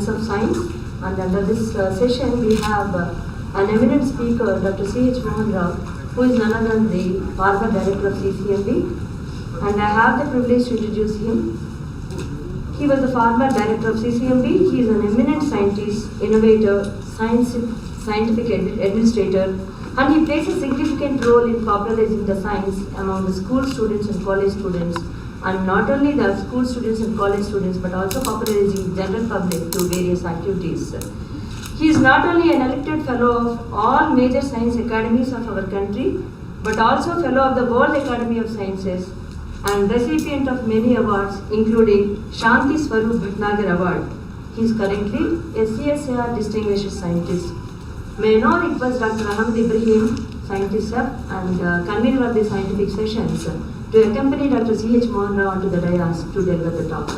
Annals of Science. And under this session, we have an eminent speaker, Dr. C.H. Mohan Rao, who is none other than the former director of CCMB. And I have the privilege to introduce him. He was the former director of CCMB. He is an eminent scientist, innovator, scientific administrator, and he plays a significant role in popularizing the science among the school students and college students, and not only the school students and college students, but also popularizing the general public through various activities. He is not only an elected fellow of all major science academies of our country, but also fellow of the World Academy of Sciences and recipient of many awards, including Shanti Swarup Bhatnagar Award. He is currently a CSIR Distinguished Scientist. May I now request Dr. Ahmed Ibrahim, Scientist Sir, and convener of the scientific sessions, to accompany Dr. C.H. Mohan Rao onto the dais to deliver the talk.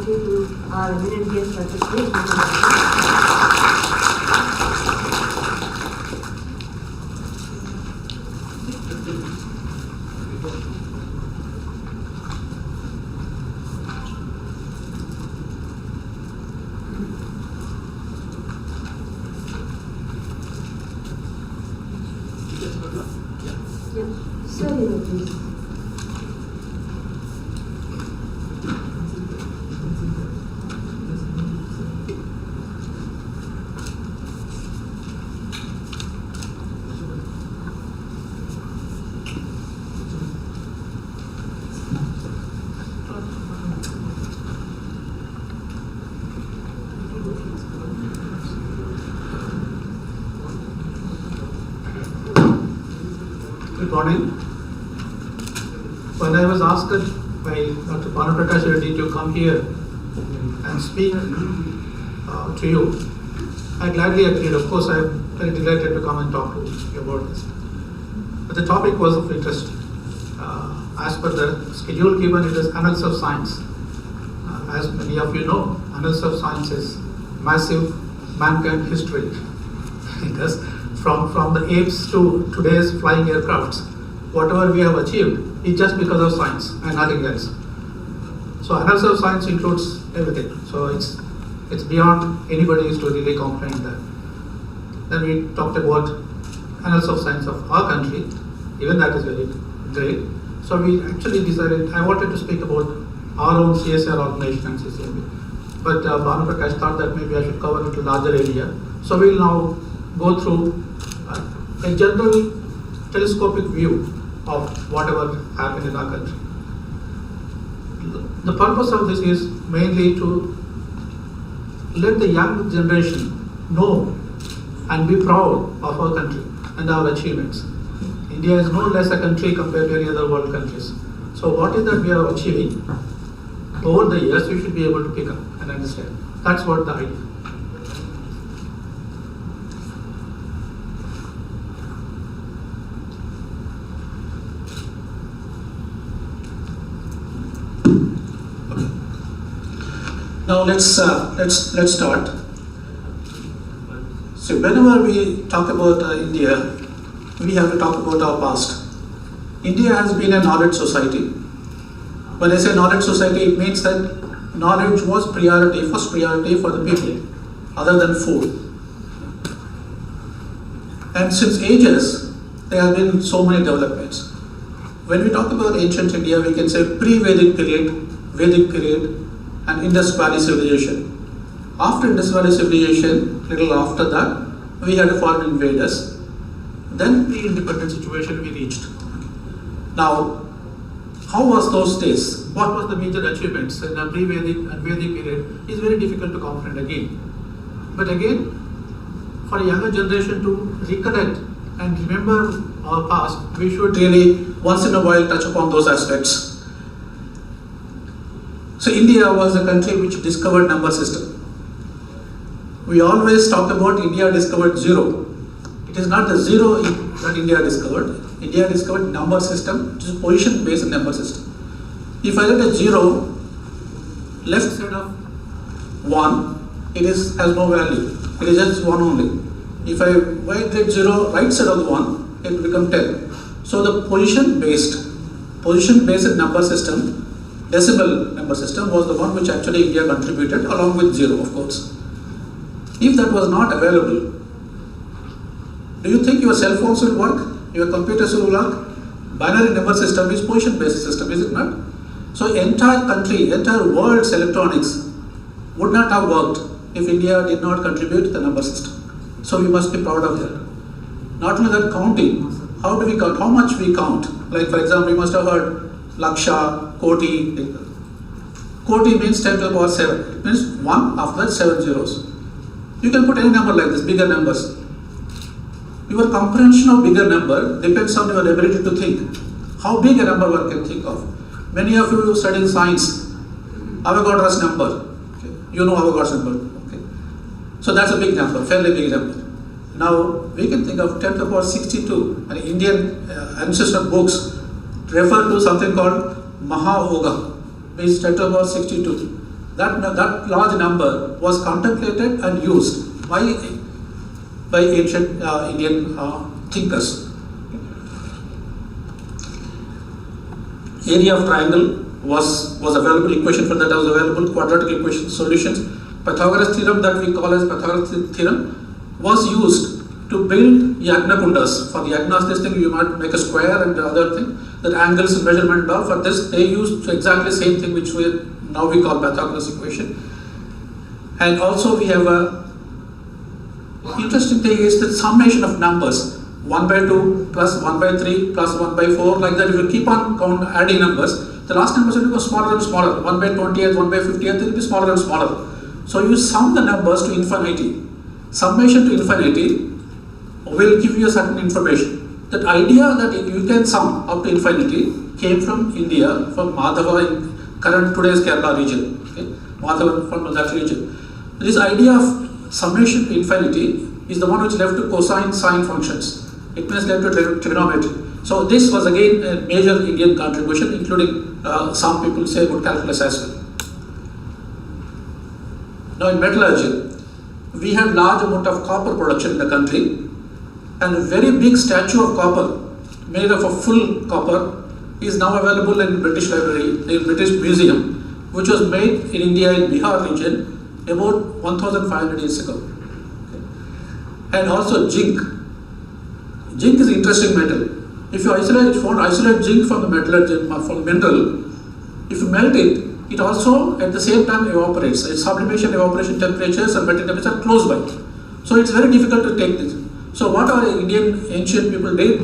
To our eminent guest, Dr. C.H. Sir, please. Good morning. When I was asked by Dr. Bhanu Prakash Reddy to come here and speak to you, I gladly agreed. Of course, I am very delighted to come and talk to you about this. But the topic was of interest. As per the schedule given, it is Annals of Science. As many of you know, Annals of Science is massive mankind history. Because from the apes to today's flying aircrafts, whatever we have achieved is just because of science and nothing else. So Annals of Science includes everything. So it's beyond anybody's to really comprehend that. Then we talked about Annals of Science of our country. Even that is very great. So we actually decided, I wanted to speak about our own CSIR organization and CCMB. But Bhanu Prakash thought that maybe I should cover it to a larger area. So we'll now go through a general telescopic view of whatever happened in our country. The purpose of this is mainly to let the young generation know and be proud of our country and our achievements. India is no less a country compared to any other world countries. So what is that we are achieving? Over the years, we should be able to pick up and understand. That's what the idea. Now let's start. So whenever we talk about India, we have to talk about our past. India has been a knowledge society. When I say knowledge society, it means that knowledge was first priority for the people, other than food. And since ages, there have been so many developments. When we talk about ancient India, we can say pre-Vedic period, Vedic period, and Indus Valley civilization. After Indus Valley civilization, little after that, we had a foreign invaders. Then pre-independent situation we reached. Now, how was those days? what was the major achievements in the pre-Vedic and Vedic period is very difficult to comprehend again. But again, for a younger generation to recollect and remember our past, we should really once in a while touch upon those aspects. So India was the country which discovered number system. We always talk about India discovered zero. It is not the zero that India discovered. India discovered number system, which is position based number system. If I get a zero, left side of 1, it has no value. It is just 1 only. If I get 0, right side of the 1, it will become 10. So the position based number system, decimal number system, was the one which actually India contributed along with 0, of course. If that was not available, do you think your cell phones will work? Your computers will work? Binary number system is position based system, is it not? So entire country, entire world's electronics would not have worked if India did not contribute to the number system. So we must be proud of that. Not only that, counting. How do we count? How much we count? Like for example, you must have heard Laksha, Koti. Koti means 10 to the power 7. It means 1 after 7 zeros. You can put any number like this, bigger numbers. Your comprehension of bigger number depends on your ability to think. How big a number one can think of. Many of you studying science, Avogadro's number. Okay. You know Avogadro's number. Okay. So that's a big number, fairly big number. Now we can think of 10 to the power 62. And Indian ancestor books refer to something called Mahahoga, means 10 to the power 62. That large number was contemplated and used by ancient Indian thinkers. Area of triangle was available, equation for that was available, quadratic equation solutions. Pythagoras theorem, that we call as Pythagoras theorem, was used to build Yagnakundas. For the Yagnas, this thing you might make a square and the other thing, that angles and measurement and all. For this, they used exactly the same thing which we call Pythagoras equation. And also we have a interesting thing is the summation of numbers, 1 by 2 plus 1 by 3 plus 1 by 4, like that. If you keep on adding numbers, the last numbers will become smaller and smaller. 1 by 20th, 1 by 50th, it will be smaller and smaller. So you sum the numbers to infinity. Summation to infinity will give you a certain information. That idea that you can sum up to infinity came from India, from Madhava in current today's Kerala region. Okay? Madhava from that region. This idea of summation to infinity is the one which led to cosine sine functions. It means led to trigonometry. So this was again a major Indian contribution, including some people say about calculus as well. Now in metallurgy, we had large amount of copper production in the country, and a very big statue of copper, made of a full copper, is now available in British Library, in British Museum, which was made in India in Bihar region about 1,500 years ago. Okay. And also zinc. Zinc is an interesting metal. If you isolate zinc from the from mineral, if you melt it, it also at the same time evaporates. Its sublimation, evaporation temperatures and melting temperatures are close by. So it's very difficult to take this. So what our Indian ancient people did,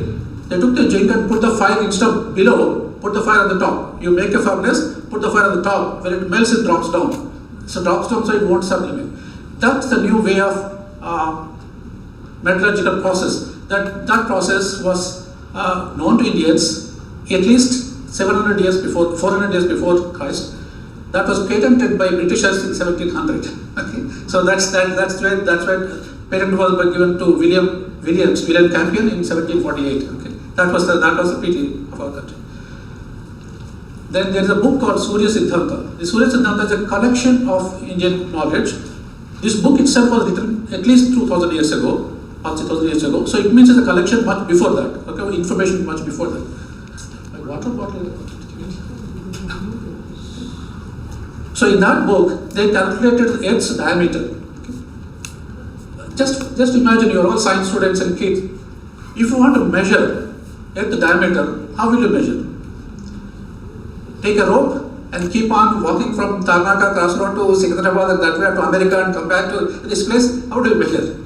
they took the zinc and put the fire instead of below, put the fire on the top. You make a furnace, put the fire on the top. When it melts, it drops down. So drops down, so it won't sublimate. That's the new way of metallurgical process. That process was known to Indians at least 400 years before Christ. That was patented by Britishers in 1700. Okay, so that's when patent was given to William Campion in 1748. Okay, that was the pity of our country. Then there is a book called Surya Siddhanta. The Surya Siddhanta is a collection of Indian knowledge. This book itself was written at least 2,000 years ago, or 3,000 years ago. So it means it's a collection much before that. Okay, information much before that. My water bottle. So in that book, they calculated the Earth's diameter. Okay. Just imagine you're all science students and kids. If you want to measure Earth's diameter, how will you measure? Take a rope and keep on walking from Tarnaka Crossroad to Secunderabad and that way to America and come back to this place. How do you measure?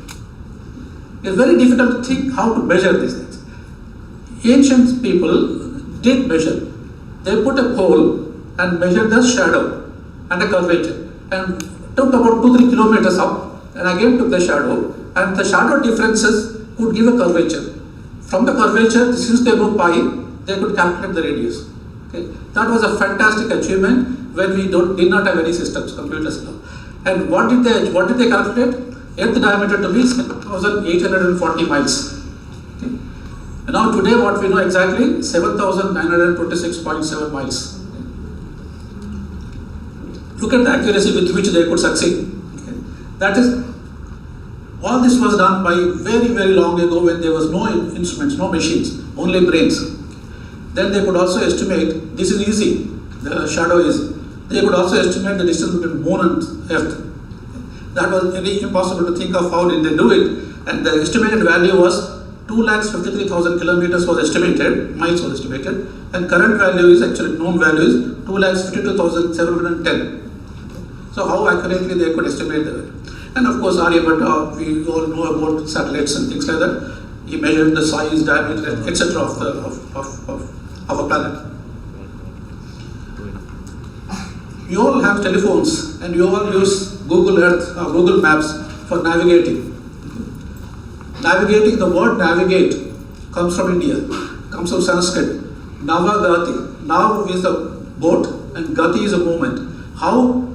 It's very difficult to think how to measure these things. Ancient people did measure. They put a pole and measured the shadow and the curvature, and took about 2-3 kilometers up, and again took the shadow, and the shadow differences could give a curvature. From the curvature, since they know pi, they could calculate the radius. Okay? That was a fantastic achievement when we did not have any systems, computers now. And what did they calculate? Earth diameter to be 7,840 miles. Okay? And now today what we know exactly, 7,926.7 miles. Okay? Look at the accuracy with which they could succeed. Okay? That is, all this was done by very, very long ago when there was no instruments, no machines, only brains. Then they could also estimate, this is easy, the shadow is, they could also estimate the distance between moon and earth. That was very impossible to think of how did they do it, and the estimated value was 2,53,000 kilometers was estimated, miles was estimated, and current value is actually known value is 2,52,710. So how accurately they could estimate the value. And of course Aryabhatta, we all know about satellites and things like that. He measured the size, diameter, etc. of a planet. You all have telephones and you all use Google Earth or Google Maps for navigating. Navigating, the word navigate comes from India, comes from Sanskrit. Navagati. Nav is a boat and Gati is a movement. How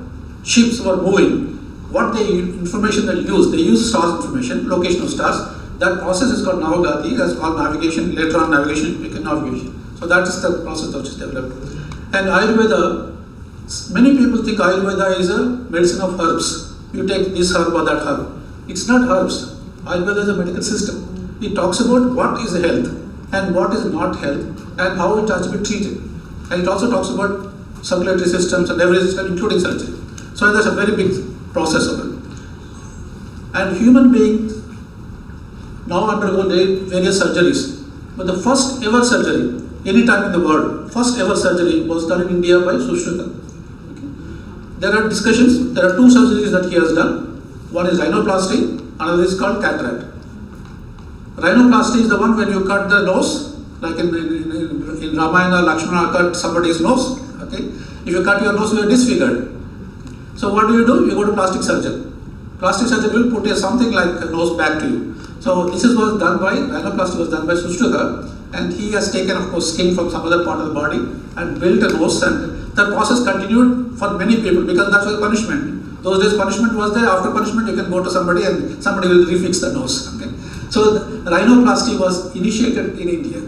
ships were moving, what information they use stars information, location of stars. That process is called Navagati, that's called navigation, later on navigation became navigation. So that is the process which is developed. And Ayurveda, many people think Ayurveda is a medicine of herbs. You take this herb or that herb. It's not herbs. Ayurveda is a medical system. It talks about what is health and what is not health and how it has to be treated. And it also talks about circulatory systems and every system including surgery. So that's a very big process of it. And human beings now undergo various surgeries. But the first ever surgery, any time in the world, first ever surgery was done in India by Sushruta. Okay. There are discussions, there are two surgeries that he has done. One is rhinoplasty, another is called cataract. Rhinoplasty is the one when you cut the nose, like in Ramayana, Lakshmana cut somebody's nose. Okay. If you cut your nose, you are disfigured. So what do? You go to plastic surgeon. Plastic surgeon will put something like a nose back to you. So this was done by, rhinoplasty was done by Sushruta, and he has taken of course skin from some other part of the body and built a nose, and the process continued for many people because that was punishment. Those days punishment was there, after punishment you can go to somebody and somebody will refix the nose. Okay? So the rhinoplasty was initiated in India.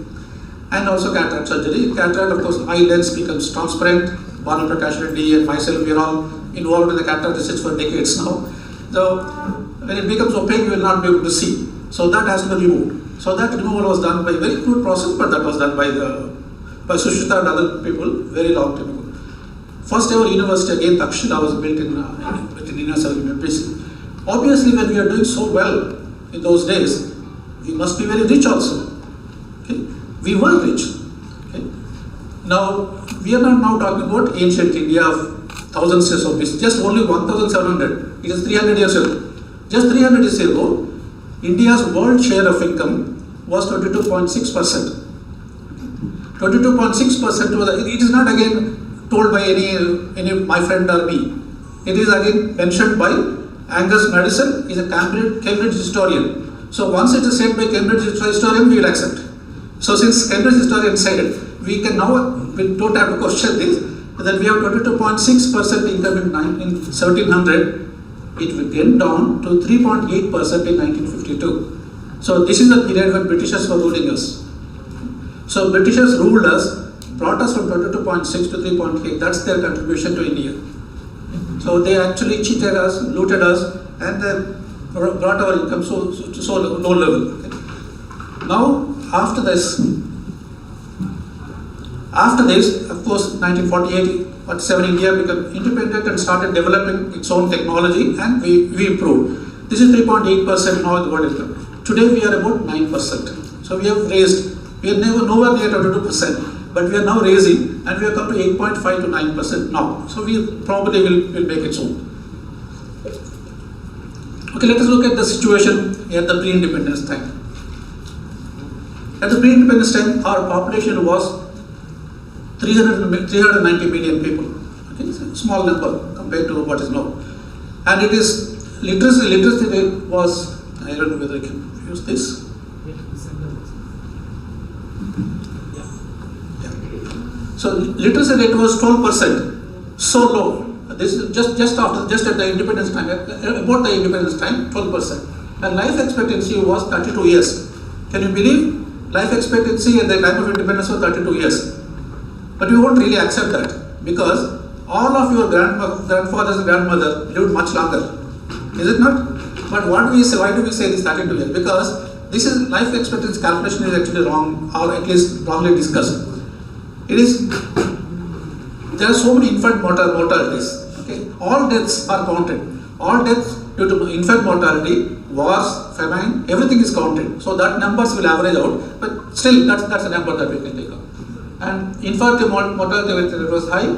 And also cataract surgery. Cataract of course eye lens becomes transparent. Bhanu Prakash Reddy and myself, we are all involved in the cataract research for decades now. So when it becomes opaque, you will not be able to see. So that has to be removed. So that removal was done by a very crude process, but that was done by Sushruta and other people very long time ago. First ever university again, Takshila, was built in India. Obviously, when we are doing so well in those days, we must be very rich also. Okay? We were rich. Okay? Now, we are not now talking about ancient India of thousands years of BC, just only 1,700. It is 300 years ago. Just 300 years ago, India's world share of income was 22.6%. 22.6% was, it is not again told by any my friend or me. It is again mentioned by Angus Madison, is a Cambridge historian. So once it is said by Cambridge historian, we will accept. So since Cambridge historian said it, we can now, we don't have to question this, that we have 22.6% income in 1700. It went down to 3.8% in 1952. So this is the period when Britishers were ruling us. So Britishers ruled us, brought us from 22.6 to 3.8. That's their contribution to India. So they actually cheated us, looted us, and they brought our income so low level. Okay. Now, after this, of course, 1948-47, India became independent and started developing its own technology, and we improved. This is 3.8% now in the world income. Today we are about 9%. So we have raised, we are nowhere near 22%, but we are now raising, and we have come to 8.5 to 9% now. So we probably will make it soon. Okay, let us look at the situation at the pre-independence time. At the pre-independence time, our population was 390 million people. Okay, it's a small number compared to what is now. And it is literacy rate was, I don't know whether I can use this. Yeah. So literacy rate was 12%, so low. This is just at the independence time, about the independence time, 12%. And life expectancy was 32 years. Can you believe? Life expectancy at the time of independence was 32 years. But we won't really accept that because all of your grandfathers and grandmothers lived much longer. Is it not? But what do we say? Why do we say this 32 years? Because this is life expectancy calculation is actually wrong, or at least wrongly discussed. It is. There are so many infant mortalities. Okay, all deaths are counted. All deaths due to infant mortality, wars, famine, everything is counted. So that numbers will average out. But still, that's a number that we can take up. And infant mortality rate was high.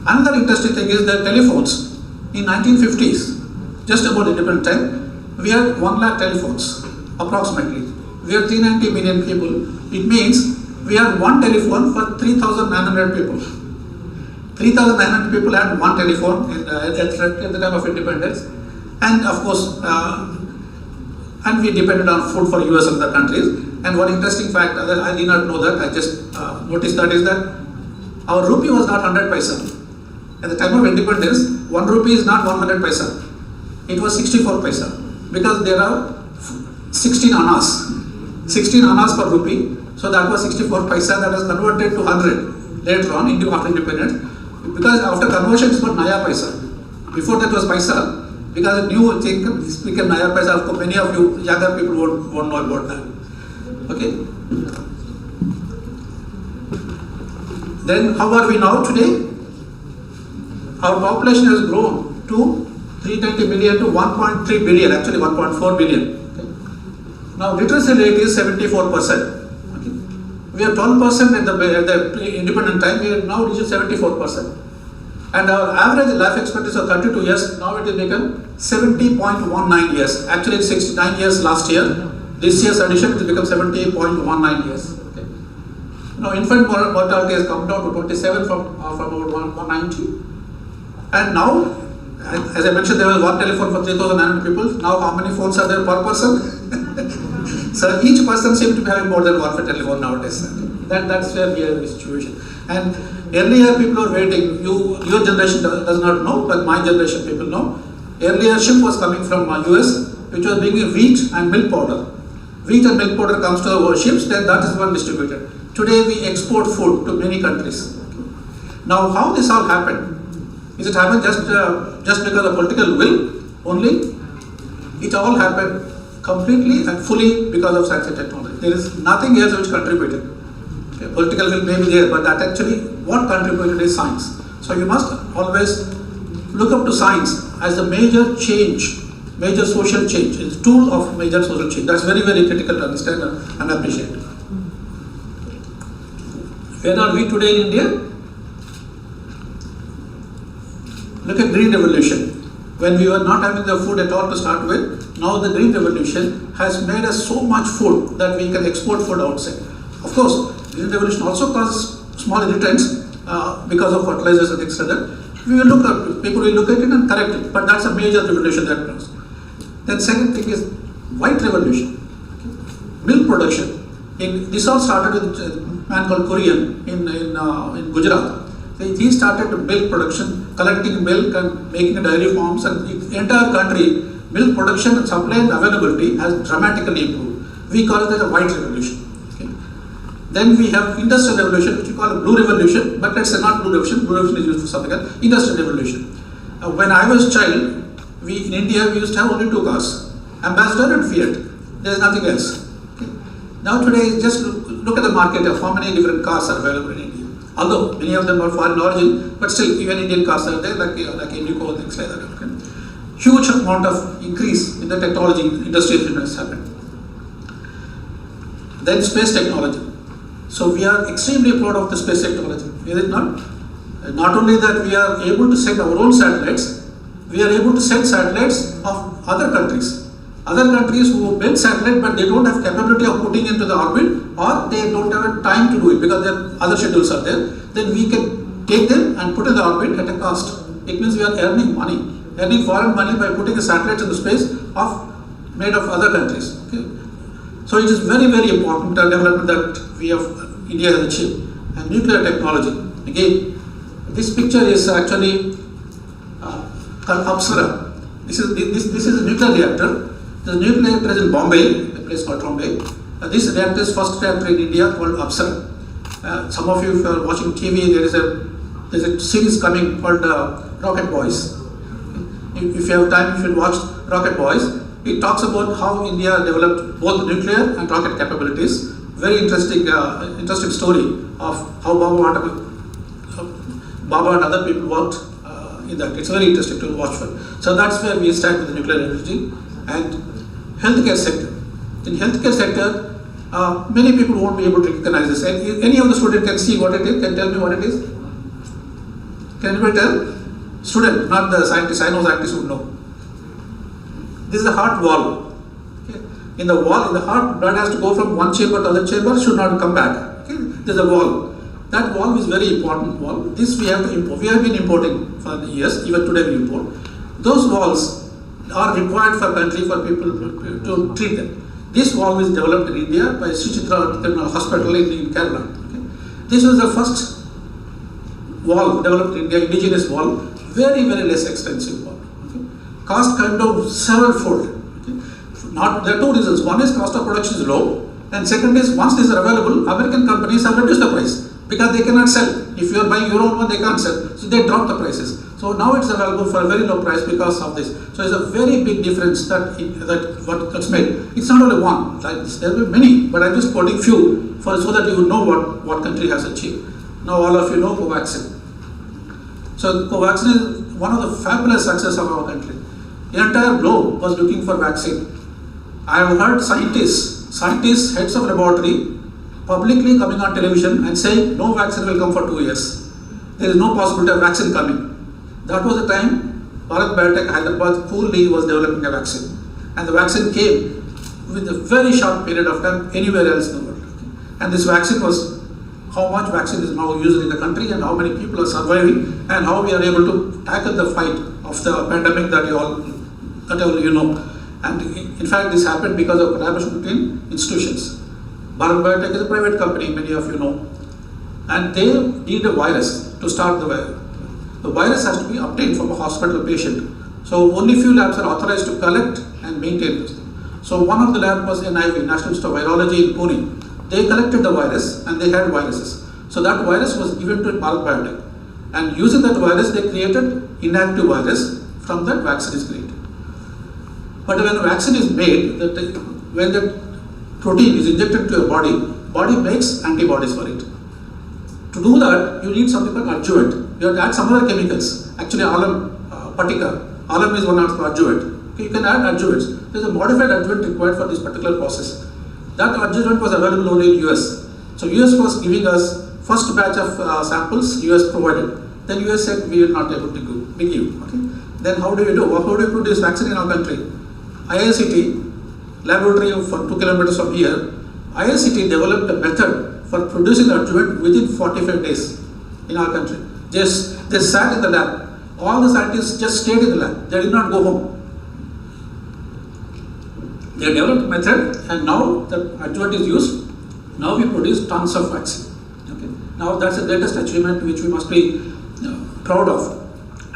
Another interesting thing is that telephones. In 1950s, just about independent time, we had 1 lakh telephones, approximately. We had 390 million people. It means we had one telephone for 3,900 people. 3,900 people had one telephone at the time of independence. And of course, and we depended on food for US and other countries. And one interesting fact, I did not know that, I just noticed that is that our rupee was not 100 paisa. At the time of independence, 1 rupee is not 100 paisa. It was 64 paisa. Because there are 16 annas. 16 annas per rupee. So that was 64 paisa, that was converted to 100 later on after independence. Because after conversion it's called Naya paisa. Before that was paisa. Because a new thing became Naya paisa. Of course, many of you younger people won't know about that. Okay. Then how are we now today? Our population has grown to 390 million to 1.3 billion, actually 1.4 billion. Okay. Now literacy rate is 74%. Okay. We are 12% at the independent time, we are now reached 74%. And our average life expectancy of 32 years, now it has become 70.19 years. Actually it's 69 years last year. This year's addition it has become 70.19 years. Okay. Now infant mortality has come down to 27 from about 190. And now, as I mentioned, there was one telephone for 3,900 people. Now, how many phones are there per person? So each person seems to be having more than one telephone nowadays. That's where we are in this situation. And earlier people were waiting. Your generation does not know, but my generation people know. Earlier ship was coming from US, which was bringing wheat and milk powder. Wheat and milk powder comes to our ships, then that is one distributed. Today we export food to many countries. Now, how this all happened? Is it happened just because of political will only? It all happened completely and fully because of science and technology. There is nothing else which contributed. Okay, political will may be there, but that actually what contributed is science. So you must always look up to science as a major change, major social change. It's a tool of major social change. That's very, very critical to understand and appreciate. Where are we today in India? Look at Green Revolution. When we were not having the food at all to start with, now the Green Revolution has made us so much food that we can export food outside. Of course, Green Revolution also causes small irritants because of fertilizers and things like that. People will look at it and correct it, but that's a major revolution that comes. Then second thing is White Revolution. Milk production. This all started with a man called Kurian in Gujarat. He started milk production, collecting milk and making dairy farms, and the entire country, milk production and supply and availability has dramatically improved. We call it as a White Revolution. Okay. Then we have Industrial Revolution, which we call a Blue Revolution, but let's say not Blue Revolution. Blue Revolution is used for something else. Industrial Revolution. When I was a child, in India we used to have only 2 cars, Ambassador and Fiat. There is nothing else. Okay. Now today, just look at the market of how many different cars are available in India. Although many of them are foreign origin, but still even Indian cars are there, like Indigo and things like that. Okay. Huge amount of increase in the technology industry has happened. Then space technology. So we are extremely proud of the space technology, is it not? Not only that we are able to send our own satellites, we are able to send satellites of other countries. Other countries who build satellite but they don't have capability of putting into the orbit, or they don't have a time to do it because their other schedules are there, then we can take them and put in the orbit at a cost. It means we are earning money, earning foreign money by putting a satellite in the space made of other countries. Okay? So it is very, very important development that India has achieved. And nuclear technology. Again, this picture is actually called Apsara. This is a nuclear reactor. The nuclear reactor is in Bombay, a place called Bombay. This reactor is first reactor in India called Apsara. Some of you, if you are watching TV, there is a series coming called Rocket Boys. If you have time, you should watch Rocket Boys. It talks about how India developed both nuclear and rocket capabilities. Very interesting story of how Baba and other people worked in that. It's very interesting to watch for. So that's where we start with the nuclear energy and healthcare sector. In healthcare sector, many people won't be able to recognize this. Any of the student can see what it is. Can tell me what it is? Can anybody tell? Student, not the scientist. I know scientists would know. This is the heart valve. Okay. In the heart, blood has to go from one chamber to other chamber, should not come back. Okay. There's a valve. That valve is very important valve. This we have to import. We have been importing for years, even today we import. Those valves are required for country, for people to treat them. This valve is developed in India by Sri Chitra Hospital in Kerala. Okay. This was the first valve developed in India, indigenous valve, very, very less expensive valve. Okay. Cost come down several fold. Okay. There are two reasons. One is cost of production is low, and second is once these are available, American companies have reduced the price because they cannot sell. If you are buying your own one, they can't sell. So they drop the prices. So now it's available for a very low price because of this. So it's a very big difference that what's made. It's not only one. Like this. There will be many, but I'm just quoting few so that you will know what country has achieved. Now all of you know Covaxin. So Covaxin is one of the fabulous success of our country. The entire globe was looking for vaccine. I have heard scientists, heads of laboratory, publicly coming on television and saying no vaccine will come for 2 years. There is no possibility of vaccine coming. That was the time Bharat Biotech Hyderabad fully was developing a vaccine. And the vaccine came with a very short period of time anywhere else in the world. And this vaccine was how much vaccine is now used in the country and how many people are surviving and how we are able to tackle the fight of the pandemic that you all know. And in fact, this happened because of collaboration between institutions. Bharat Biotech is a private company, many of you know. And they need a virus to start the virus. The virus has to be obtained from a hospital patient. So only few labs are authorized to collect and maintain this. So one of the labs was NIV, National Institute of Virology in Pune. They collected the virus and they had viruses. So that virus was given to Bharat Biotech. And using that virus, they created inactive virus. From that, vaccine is created. But when the vaccine is made, when the protein is injected to your body makes antibodies for it. To do that, you need something called adjuvant. You have to add some other chemicals. Actually, alum, patika. Alum is one of the adjuvant. Okay, you can add adjuvants. There is a modified adjuvant required for this particular process. That adjuvant was available only in US. So US was giving us first batch of samples, US provided. Then US said we are not able to give. Okay? Then how do you do? How do you produce vaccine in our country? IICT, laboratory for 2 kilometers from here, IICT developed a method for producing the adjuvant within 45 days in our country. They sat in the lab. All the scientists just stayed in the lab. They did not go home. They developed a method and now the adjuvant is used. Now we produce tons of vaccine. Okay. Now that's the greatest achievement which we must be proud of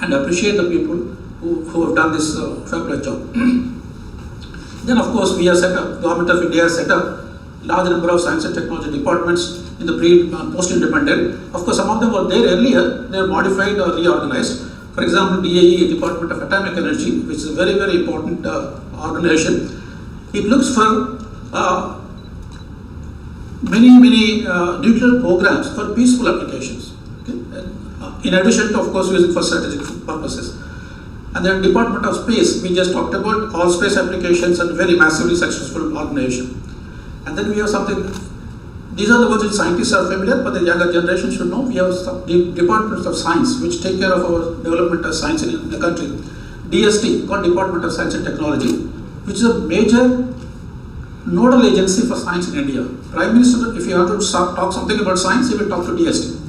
and appreciate the people who have done this fabulous job. Then of course we have set up, Government of India has set up large number of science and technology departments in the post-independent. Of course some of them were there earlier, they are modified or reorganized. For example, DAE, Department of Atomic Energy, which is a very, very important organization. It looks for many nuclear programs for peaceful applications. Okay? In addition to, of course, using for strategic purposes. And then Department of Space, we just talked about all space applications and very massively successful organization. And then we have something, these are the ones which scientists are familiar, but the younger generation should know. We have some departments of science which take care of our development of science in the country. DST, called Department of Science and Technology. which is a major nodal agency for science in India. Prime Minister, if you have to talk something about science, he will talk to DST.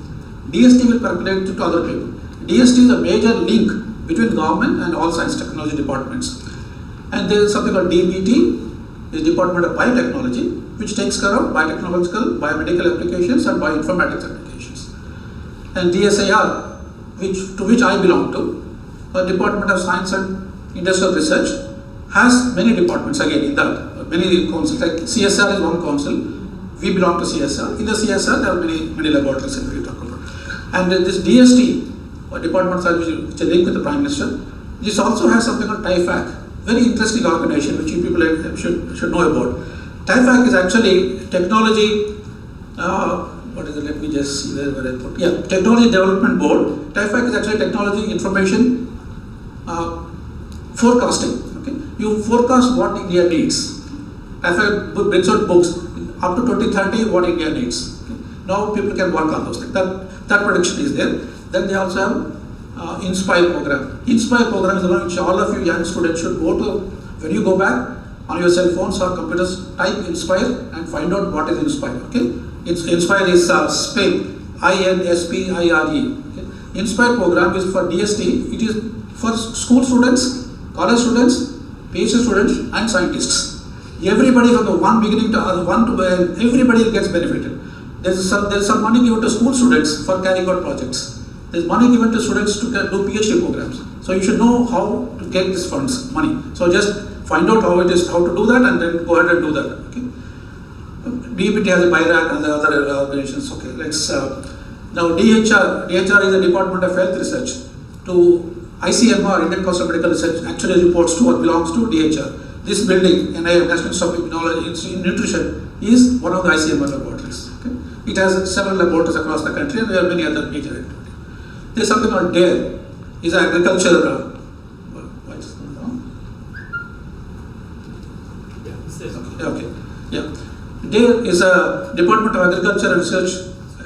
DST will percolate to other people. DST is a major link between government and all science technology departments. And there is something called DBT, the Department of Biotechnology, which takes care of biotechnological, biomedical applications and bioinformatics applications. And DSIR, to which I belong to, the Department of Science and Industrial Research, has many departments again in that, many councils, like CSR is one council, we belong to CSR. In the CSR, there are many laboratories that we talk about. And this DST, or Department of Science, which is linked with the Prime Minister, this also has something called TIFAC, very interesting organization which you people should know about. TIFAC is actually technology, what is it, let me just see where I put, yeah, Technology Development Board. TIFAC is actually technology information forecasting. Okay, you forecast what India needs. TIFAC brings out books up to 2030 what India needs. Okay. Now people can work on those things. That prediction is there. Then they also have Inspire program. Inspire program is the one which all of you young students should go to. When you go back on your cell phones or computers, type Inspire and find out what is Inspire. Okay, Inspire is spelled INSPIRE. Okay. Inspire program is for DST. It is for school students, college students, PhD students, and scientists. Everybody from the one beginning to other one to everybody gets benefited. There's some money given to school students for carrying out projects. There's money given to students to do PhD programs. So you should know how to get these funds, money. So just find out how to do that, and then go ahead and do that. Okay. DBT has a BIRAC and the other organizations. Okay, let's now DHR. DHR is the Department of Health Research. To ICMR, Indian Council of Medical Research, actually reports to or belongs to DHR. This building, NIM, National Institute of Immunology, Nutrition, is one of the ICMR laboratories. Okay. It has several laboratories across the country, and there are many other major activities. There's something called DARE. Is agriculture. Okay. Yeah. DARE is a Department of Agriculture and Research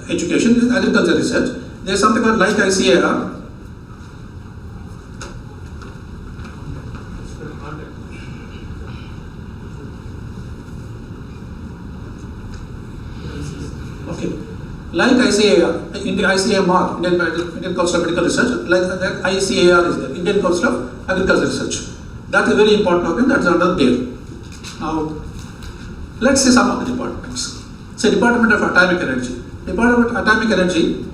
Education. This is agriculture research. There's something called like ICAR. Like ICAR, in the ICMR, Indian Council of Medical Research, like ICAR is there, Indian Council of Agricultural Research. That is very important organ, that is under there. Now, let's see some of the departments. Say Department of Atomic Energy. Department of Atomic Energy,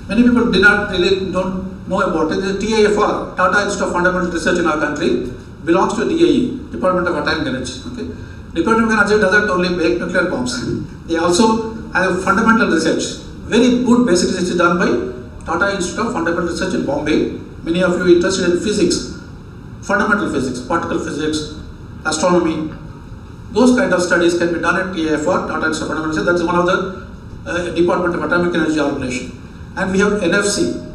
many people don't know about it. The TIFR, Tata Institute of Fundamental Research in our country, belongs to DAE, Department of Atomic Energy. Okay? Department of Energy doesn't only make nuclear bombs. They also have fundamental research. Very good basic research is done by Tata Institute of Fundamental Research in Bombay. Many of you interested in physics, fundamental physics, particle physics, astronomy. Those kind of studies can be done at TIFR, Tata Institute of Fundamental Research. That's one of the Department of Atomic Energy organization. And we have NFC.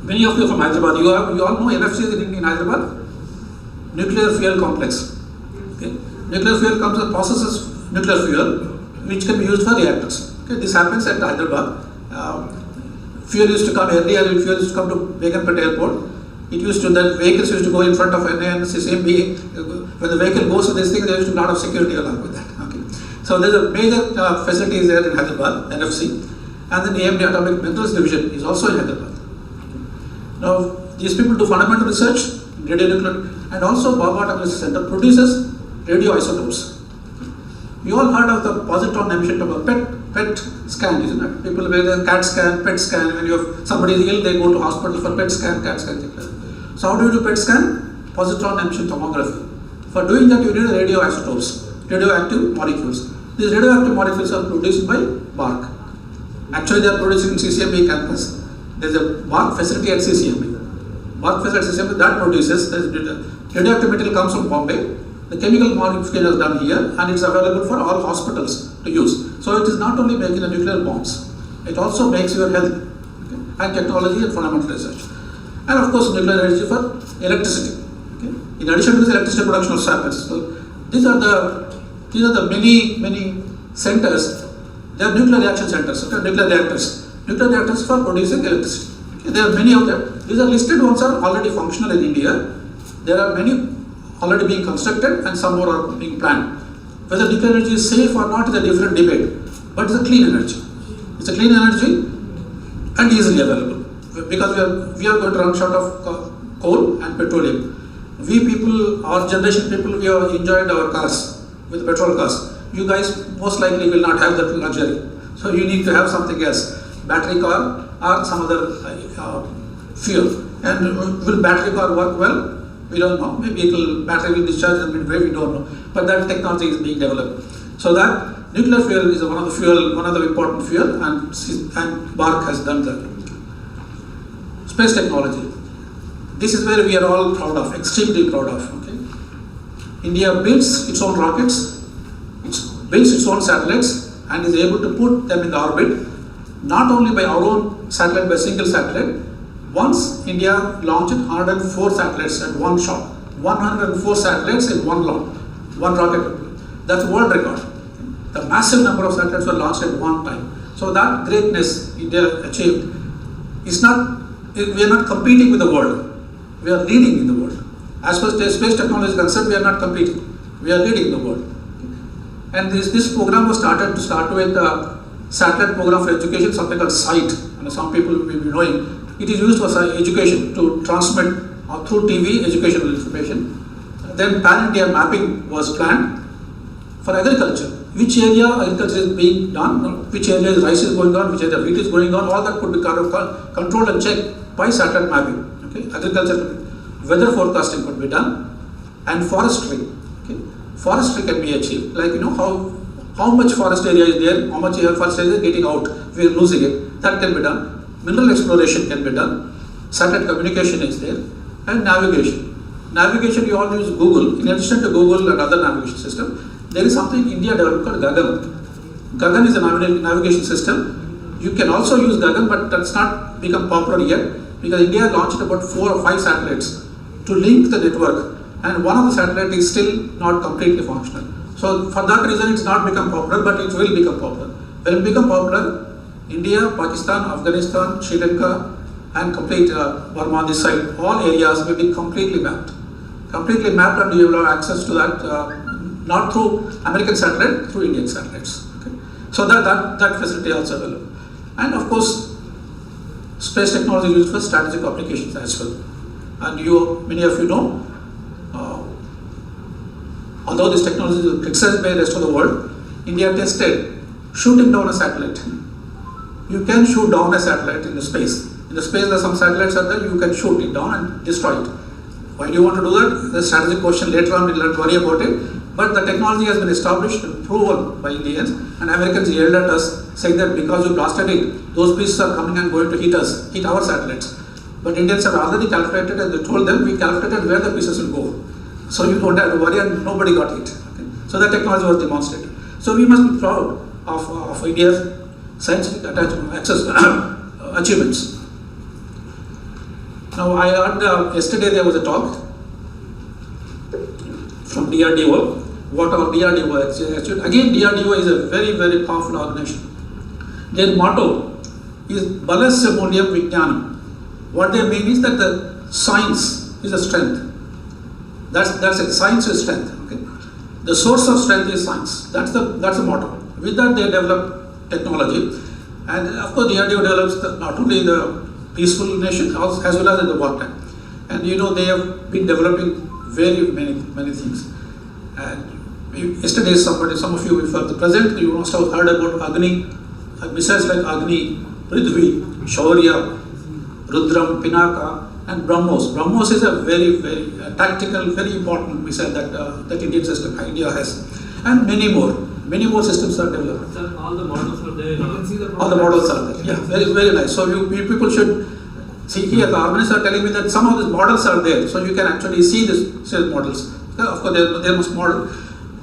Many of you from Hyderabad, you all know NFC is in Hyderabad? Nuclear fuel complex. Okay. Nuclear fuel processes nuclear fuel, which can be used for reactors. Okay, this happens at Hyderabad. Fuel used to come earlier. Fuel used to come to Begumpet Airport. The vehicles used to go in front of NANCCMB. When the vehicle goes to this thing, there used to be a lot of security along with that. Okay, so there's a major facility there in Hyderabad, NFC, and then the AMD Atomic Minerals Division is also in Hyderabad. Now these people do fundamental research, radionuclide, and also Bhabha Atomic Research Center produces radioisotopes. You all heard of the positron emission of a PET scan, isn't it? People wear the CAT scan, PET scan. When you have somebody is ill, they go to hospital for PET scan, CAT scan, things like that. So how do you do PET scan? Positron emission tomography. For doing that, you need radioisotopes, radioactive molecules. These radioactive molecules are produced by BARC. Actually, they are produced in CCMB campus. There is a BARC facility at CCMB. BARC facility at CCMB that produces, radioactive material comes from Bombay. The chemical modification is done here, and it's available for all hospitals to use. So it is not only making the nuclear bombs, it also makes your health, okay, and technology and fundamental research. And of course, nuclear energy for electricity. Okay. In addition to this, electricity production also happens. So these are the many centers. They are nuclear reaction centers, okay, nuclear reactors. Nuclear reactors for producing electricity. Okay. There are many of them. These are listed ones are already functional in India. There are many already being constructed and some more are being planned. Whether nuclear energy is safe or not is a different debate, but it's a clean energy. It's a clean energy and easily available, because we are going to run short of coal and petroleum. We people, our generation people, we have enjoyed our cars with petrol cars. You guys most likely will not have that luxury. So you need to have something else, battery car or some other fuel. And will battery car work well? We don't know. Maybe battery will discharge in midway, we don't know. But that technology is being developed. So that nuclear fuel is one of the important fuel, and BARC has done that. Space technology. This is where we are all proud of, extremely proud of. Okay? India builds its own rockets, builds its own satellites, and is able to put them in the orbit, not only by our own satellite, by single satellite. Once India launched 104 satellites at one shot, 104 satellites in one launch, one rocket. That's world record. The massive number of satellites were launched at one time. So that greatness India achieved is not, we are not competing with the world. We are leading in the world. As far as space technology is concerned, we are not competing. We are leading the world. And this program was started with a satellite program for education, something called SITE. Some people will be knowing. It is used for education, to transmit through TV educational information. Then pan-India mapping was planned for agriculture. Which area agriculture is being done, which area rice is going on, which area wheat is going on, all that could be controlled and checked by satellite mapping. Okay? Agriculture, weather forecasting could be done, and forestry. Okay? Forestry can be achieved. Like how much forest area is there, how much forest area is getting out, we are losing it. That can be done. Mineral exploration can be done. Satellite communication is there, and navigation. Navigation, you all use Google. In addition to Google and other navigation system, there is something India developed called Gagan. Gagan is a navigation system. You can also use Gagan, but that's not become popular yet, because India launched about 4 or 5 satellites to link the network, and one of the satellites is still not completely functional. So for that reason, it's not become popular, but it will become popular. When it become popular, India, Pakistan, Afghanistan, Sri Lanka, and complete Burma, this side, all areas will be completely mapped. Completely mapped, and you will have access to that, not through American satellite, through Indian satellites. Okay? So that facility also available. And of course, space technology is used for strategic applications as well. And many of you know, although this technology is criticized by the rest of the world, India tested shooting down a satellite. You can shoot down a satellite in the space. In the space, there are some satellites are there, you can shoot it down and destroy it. Why do you want to do that? The strategic question later on, we'll not worry about it. But the technology has been established and proven by Indians, and Americans yelled at us saying that because you blasted it, those pieces are coming and going to hit us, hit our satellites. But Indians have already calculated, and they told them we calculated where the pieces will go. So you don't have to worry, and nobody got hit. Okay? So the technology was demonstrated. So we must be proud of India's scientific achievements. Now I heard yesterday there was a talk from DRDO. What our DRDO achieved. Again, DRDO is a very, very powerful organization. Their motto is Balasya Mulyam Vijnanam. What they mean is that the science is a strength. That's it. Science is strength. Okay? The source of strength is science. That's the motto. With that, they develop technology, and of course, DRDO develops not only the peaceful nation as well as in the wartime. And they have been developing very many things. And yesterday, some of you, if at the present, you must have heard about Agni, missiles like Agni, Prithvi, Shaurya, Rudram, Pinaka, and BrahMos. BrahMos is a very, very tactical, very important missile that Indian system, India has, and many more. Many more systems are developed. Sir, all the models are there. You can see the all the models are there. Yeah, very, very nice. So you people should see here. The organizers are telling me that some of these models are there, so you can actually see these models. Of course, they must model.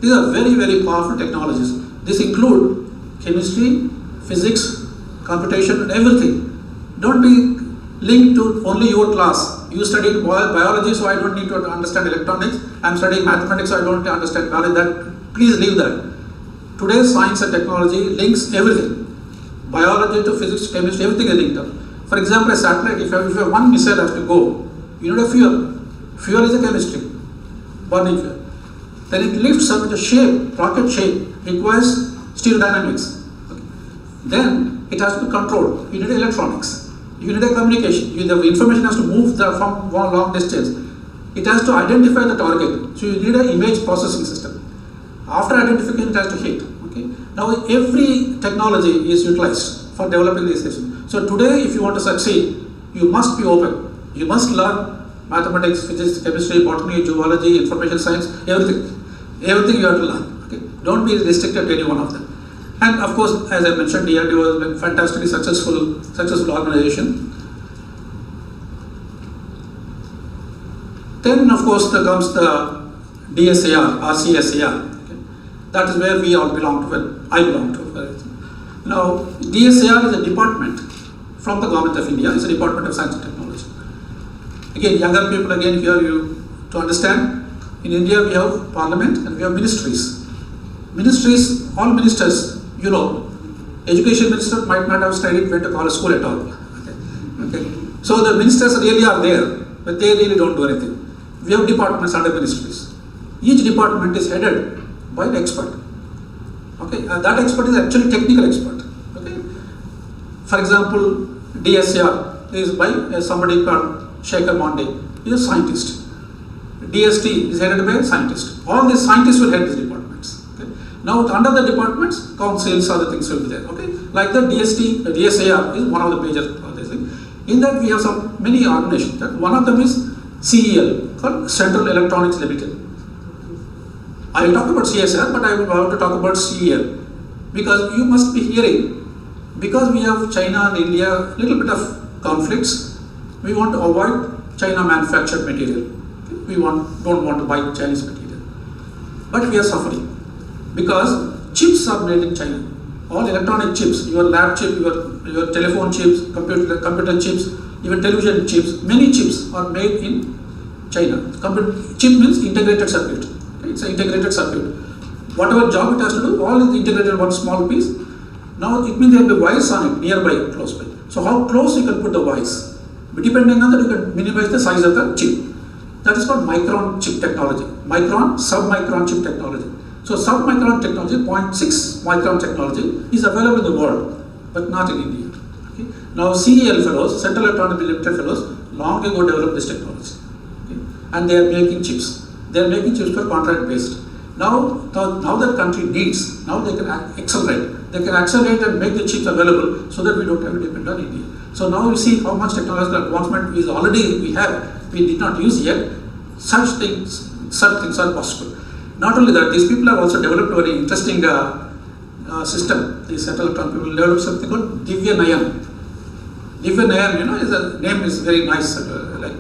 These are very, very powerful technologies. This include chemistry, physics, computation, and everything. Don't be linked to only your class. You studied biology, so I don't need to understand electronics. I'm studying mathematics, so I don't understand biology. That please leave that. Today's science and technology links everything. Biology to physics, chemistry, everything is linked up. For example, a satellite, if you have one missile has to go, you need a fuel. Fuel is a chemistry, burning fuel. Then it lifts up into shape, rocket shape, requires steel dynamics. Okay. Then it has to be controlled. You need electronics. You need a communication. The information has to move from one long distance. It has to identify the target. So you need an image processing system. After identification, it has to hit. Okay. Now every technology is utilized for developing these systems. So today, if you want to succeed, you must be open. You must learn mathematics, physics, chemistry, botany, zoology, information science, everything. Everything you have to learn. Okay? Don't be restricted to any one of them. And of course, as I mentioned, DRDO has been fantastically successful organization. Then, of course, there comes the DSAR, RCSAR. Okay? That is where we all belong to. Well, I belong to. Now, DSAR is a department from the government of India. It's a department of science and technology. Again, younger people, again, here you to understand. In India, we have parliament and we have ministries. Ministries, all ministers, you know, education minister might not have studied, went to college school at all. Okay. So the ministers really are there, but they really don't do anything. We have departments under ministries. Each department is headed by an expert. Okay, that expert is actually technical expert. Okay. For example, DSAR is by somebody called Shekhar Monde. He is a scientist. DST is headed by a scientist. All these scientists will head these departments. Okay. Now, under the departments, councils, other things will be there. Okay. Like the DSAR is one of the major things. In that, we have many organizations. One of them is CEL, called Central Electronics Limited. I will talk about CSR, but I will have to talk about CEL, because you must be hearing, because we have China and India, little bit of conflicts. We want to avoid China manufactured material. We don't want to buy Chinese material. But we are suffering because chips are made in China. All electronic chips, your lab chip, your telephone chips, computer chips, even television chips, many chips are made in China. Chip means integrated circuit. Okay? It's an integrated circuit. Whatever job it has to do, all is integrated in one small piece. Now it means there will be wires on it, nearby, close by. So how close you can put the wires? Depending on that, you can minimize the size of the chip. That is called micron chip technology. Micron, sub-micron chip technology. So sub-micron technology, 0.6 micron technology is available in the world, but not in India. Okay? Now CEL fellows, Central Electronics Limited fellows, long ago developed this technology. Okay? And they are making chips. They are making chips for contract based. Now that country needs, now they can accelerate. They can accelerate and make the chips available so that we don't have to depend on India. So now you see how much technological advancement is already we have. We did not use yet. Such things are possible. Not only that, these people have also developed a very interesting system. These Central Electronic people developed something called Divya Nayan. Divya Nayan, name is very nice, like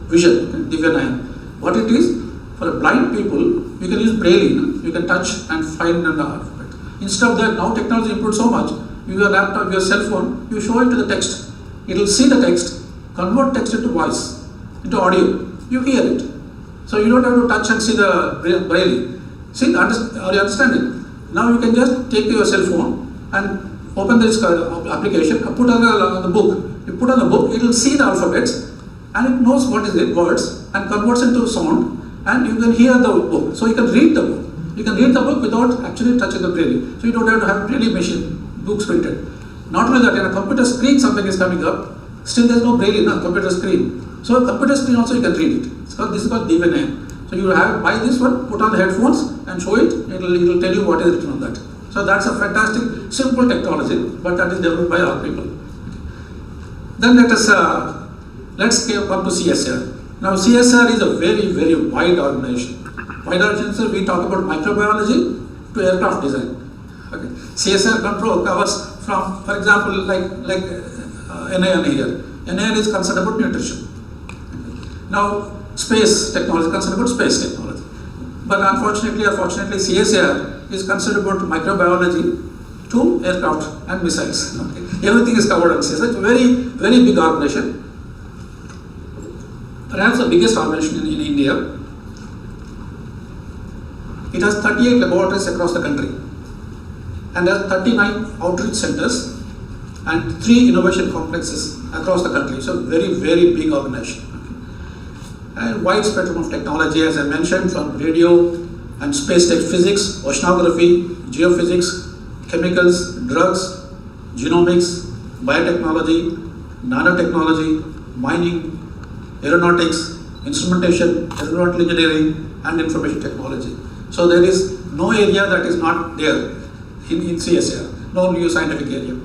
vision. Okay? Divya Nayan. What it is, for blind people, you can use Braille. You can touch and find an alphabet. Instead of that, now technology improved so much. Your laptop, your cell phone, you show it to the text. It will see the text, convert text into voice, into audio. You hear it. So you don't have to touch and see the Braille. See, are you understanding? Now you can just take your cell phone and open this application, put on the book. You put on the book, it will see the alphabets and it knows what is it, words, and converts into sound, and you can hear the book. So you can read the book. You can read the book without actually touching the Braille. So you don't have to have Braille machine, books printed. Not only that, in a computer screen something is coming up, still there is no Braille in a computer screen. So a computer screen also you can read it. This is called Divya Nayan. So you have buy this one, put on the headphones and show it. It will tell you what is written on that. So that's a fantastic, simple technology, but that is developed by our people. Then let's come to CSR. Now CSR is a very, very wide organization. Wide organization, we talk about microbiology to aircraft design. Okay. CSR control covers from, for example, like NIN here. NIN is concerned about nutrition. Now, space technology, concerned about space technology. But unfortunately or fortunately, CSR is concerned about microbiology to aircraft and missiles. Okay. Everything is covered on CSR. It's a very, very big organization. Perhaps the biggest organization in India. It has 38 laboratories across the country. And there are 39 outreach centers and 3 innovation complexes across the country. So very, very big organization. Okay. and wide spectrum of technology, as I mentioned, from radio and space tech physics, oceanography, geophysics, chemicals, drugs, genomics, biotechnology, nanotechnology, mining, aeronautics, instrumentation, aeronautical engineering, and information technology. So there is no area that is not there in CSIR, no new scientific area.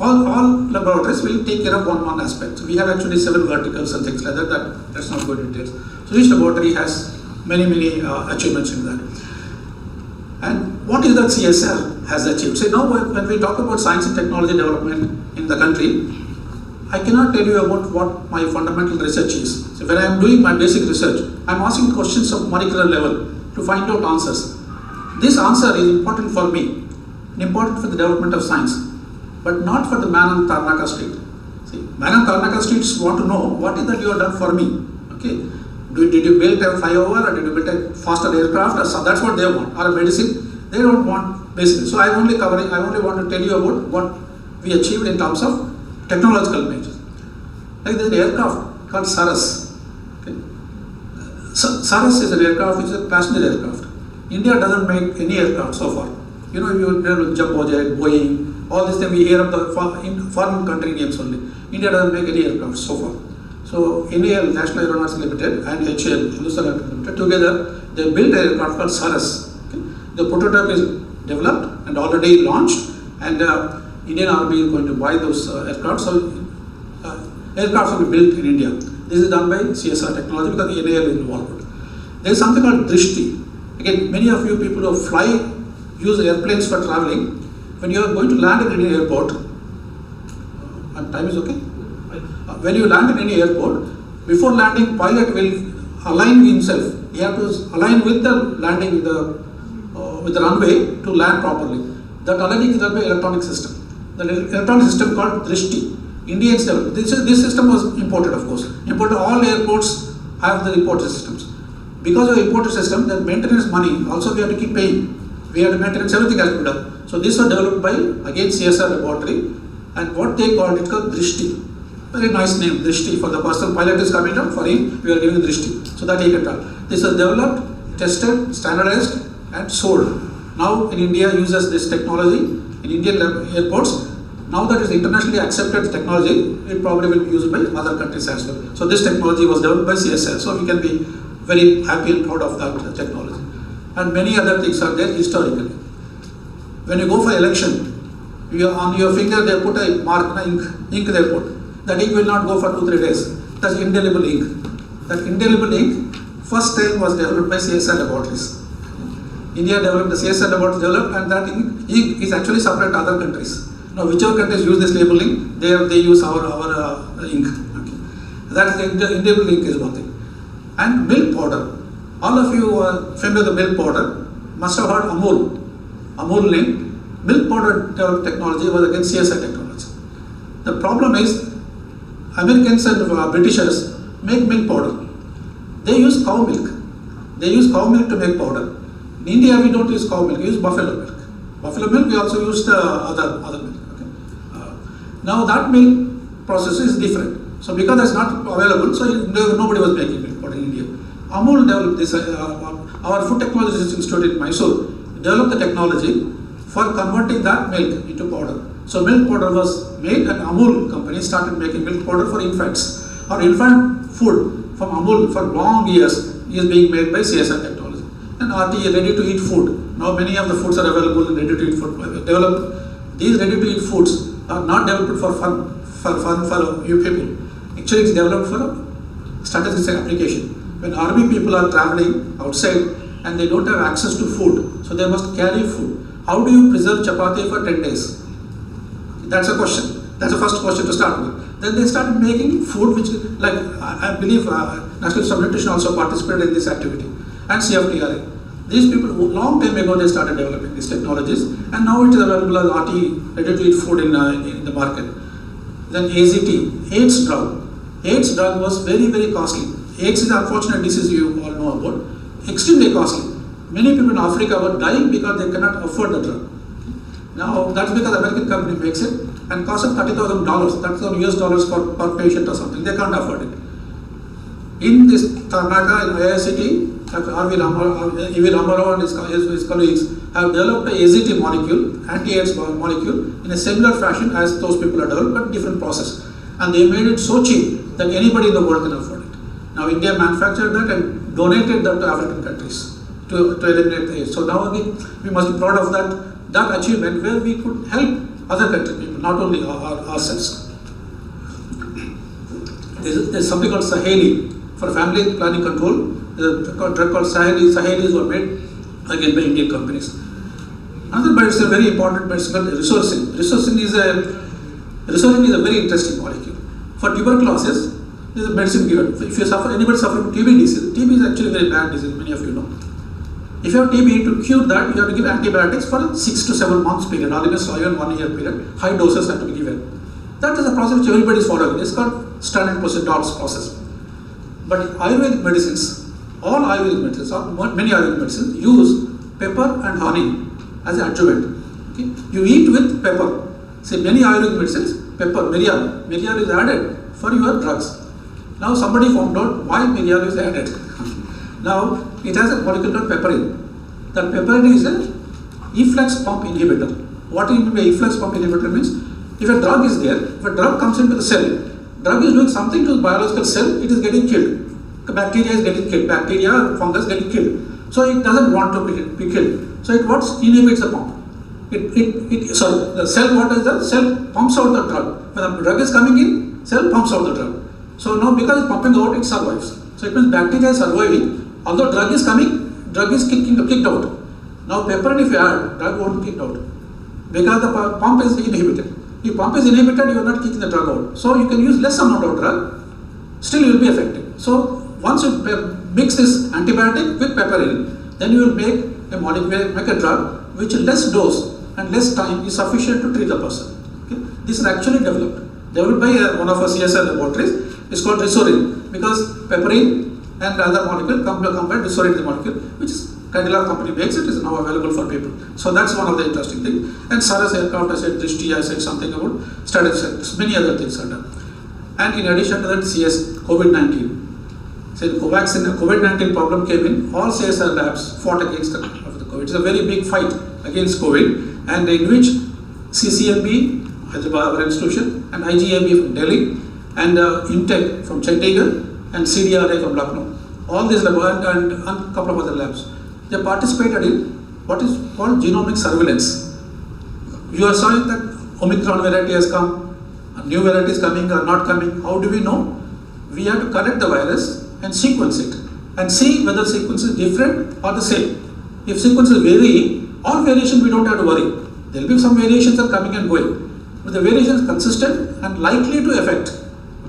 All laboratories will take care of one aspect. So we have actually 7 verticals and things like that. That's not good details. So each laboratory has many achievements in that. And what is that CSIR has achieved? So now when we talk about science and technology development in the country, I cannot tell you about what my fundamental research is. So when I am doing my basic research, I am asking questions of molecular level to find out answers. This answer is important for me, and important for the development of science, but not for the man on Tarnaka Street. See, man on Tarnaka Streets want to know what is that you have done for me. Okay, did you build a flyover, or did you build a faster aircraft, or so? That's what they want, or a medicine. They don't want basically. So I only want to tell you about what we achieved in terms of technological measures. Like there's an aircraft called Saras. Okay. Saras is an aircraft which is a passenger aircraft. India doesn't make any aircraft so far. You know, you deal with Jumbo Jet, Boeing, all this thing we hear of the foreign country names only. India doesn't make any aircraft so far. So NAL, National Aeronautics Limited, and HAL, Hindustan Aeronautics Limited, together they built an aircraft called Saras. Okay. The prototype is developed and already launched, and Indian Army is going to buy those aircraft. So aircraft will be built in India. This is done by CSR Technology because the NAL is involved. There is something called Drishti. Again, many of you people who use airplanes for traveling. When you are going to land in any airport, time is okay? When you land in any airport, before landing, pilot will align himself. He has to align with the landing, with the runway to land properly. That aligning is done by electronic system. The electronic system called Drishti. Indians developed. This system was imported, of course. Imported. All airports have the imported systems. Because of the imported system, the maintenance money also we have to keep paying. We have to maintenance, everything has to be done. So this was developed by, again, CSR laboratory, and what they called it called Drishti. Very nice name, Drishti. For the person pilot is coming up, for him we are giving Drishti, so that he can travel. This was developed, tested, standardized, and sold. Now in India uses this technology in Indian airports. Now that is internationally accepted technology, it probably will be used by other countries as well. So this technology was developed by CSR, so we can be very happy and proud of that technology. And many other things are there historically. When you go for election, on your finger they put a mark, ink they put. That ink will not go for 2-3 days. That's indelible ink. That indelible ink first time was developed by CSR laboratories. India developed, the CSR laboratories developed, and that ink is actually supplied to other countries. Now whichever countries use this labeling, they use our ink. Okay. That's the indelible ink is one thing. And milk powder. All of you are familiar with the milk powder. Must have heard Amul. Amul name. Milk powder technology was against CSI technology. The problem is, Americans and Britishers make milk powder. They use cow milk. They use cow milk to make powder. In India, we don't use cow milk. We use buffalo milk. Buffalo milk, we also use the other milk. Okay. Now that milk process is different. So because that's not available, so nobody was making milk powder in India. Amul developed this. Our food technology institute in Mysore developed the technology for converting that milk into powder. So milk powder was made, and Amul company started making milk powder for infants. Our infant food from Amul for long years is being made by CSR technology. And RTE, ready to eat food. Now many of the foods are available in ready to eat food. These ready to eat foods are not developed for fun for you people. Actually it's developed for strategic application. When army people are traveling outside and they don't have access to food, so they must carry food. How do you preserve chapati for 10 days? That's a question. That's the first question to start with. Then they started making food which, like, I believe National Institute of Nutrition also participated in this activity, and CFTRA. These people, long time ago, they started developing these technologies, and now it is available as RTE, ready to eat food in the market. Then AZT, AIDS drug. AIDS drug was very, very costly. AIDS is an unfortunate disease you all know about, extremely costly. Many people in Africa were dying because they cannot afford the drug. Now that's because the American company makes it and costs them $30,000, that's $30,000 US per patient or something. They can't afford it. In this Karnataka, in IICT, Dr. R.V. Ramarao and his colleagues have developed a AZT molecule, anti-AIDS molecule, in a similar fashion as those people have developed, but different process. And they made it so cheap that anybody in the world can afford it. Now India manufactured that and donated that to African countries to eliminate the AIDS. So now again, we must be proud of that achievement where we could help other country people, not only ourselves. There's something called Saheli for family planning control. There's a drug called Saheli. Sahelis were made again by Indian companies. Another medicine, a very important medicine called resorcin. Resorcin is a very interesting molecule. For tuberculosis, there is a medicine given. If anybody suffering from TB disease, TB is actually a very bad disease, many of you know. If you have TB, to cure that, you have to give antibiotics for a 6 to 7 months period, or even 1 year period. High doses have to be given. That is a process which everybody is following. It's called standard process. But Ayurvedic medicines, all Ayurvedic medicines, or many Ayurvedic medicines, use pepper and honey as an adjuvant. Okay? You eat with pepper. See, many Ayurvedic medicines, pepper, merial is added for your drugs. Now somebody found out why merial is added. Now it has a molecule called peperin. That peperin is an efflux pump inhibitor. What do you mean by efflux pump inhibitor means? If a drug is there, if a drug comes into the cell, drug is doing something to the biological cell, it is getting killed. The bacteria is getting killed, bacteria, fungus getting killed. So it doesn't want to be killed. So it inhibits the pump. The cell, what is the cell pumps out the drug. When the drug is coming in, cell pumps out the drug. So now because it's pumping out, it survives. So it means bacteria is surviving, although drug is coming, drug is kicked out. Now peperin, if you add, drug won't kick out. Because the pump is inhibited. If pump is inhibited, you are not kicking the drug out. So you can use less amount of drug, still you will be effective. So once you mix this antibiotic with peperin, then you will make a molecule, make a drug which less dose and less time is sufficient to treat the person. Okay? This is actually developed by one of our CSR laboratories. It's called Resorin, because peperin and other molecule combined Resorin is the molecule, which is Cadila company makes it, is now available for people. So that's one of the interesting things. And Saras aircraft, I said, Drishti, I said something about statistics, many other things are done. And in addition to that, COVID-19. So the COVID-19 problem came in, all CSR labs fought against the COVID. It's a very big fight against COVID, and in which CCMB, Hyderabad, our institution, and IGMB from Delhi, and IMTech from Chandigarh, and CDRA from Lucknow. All these labs and a couple of other labs. They participated in what is called genomic surveillance. You are saying that Omicron variety has come, new variety is coming or not coming. How do we know? We have to correct the virus and sequence it and see whether the sequence is different or the same. If sequences vary, all variation we don't have to worry. There will be some variations are coming and going. But the variation is consistent and likely to affect.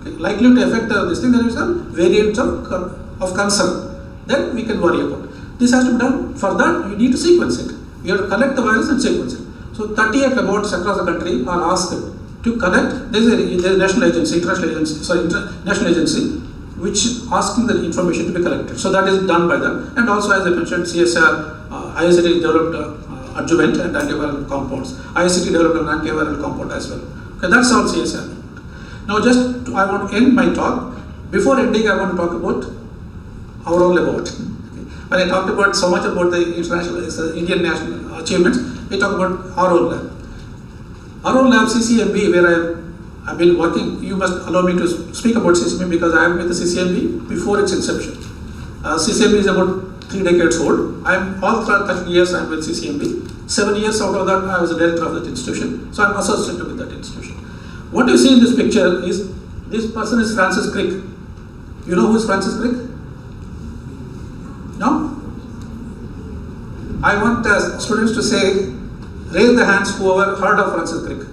Okay, likely to affect this thing, there is a variant of concern. Then we can worry about. This has to be done. For that, you need to sequence it. You have to collect the virus and sequence it. So 38 laboratories across the country are asked to collect. There is a national agency, national agency, which asking the information to be collected. So that is done by them. And also, as I mentioned, CSR, IICT developed adjuvant and antiviral compounds. IICT developed an antiviral compound as well. Okay, that's all CSR. Now, I want to end my talk. Before ending, I want to talk about our own laboratory. When I talked about so much about the international, Indian national achievements, we talk about our own lab. Our own lab, CCMB, where I've been working, you must allow me to speak about CCMB because I am with the CCMB before its inception. CCMB is about 3 decades old. I'm all 30 years I'm with CCMB. 7 years out of that, I was a director of that institution. So I'm associated with that institution. What you see in this picture is, this person is Francis Crick. You know who is Francis Crick? No? I want students to say, raise the hands whoever heard of Francis Crick.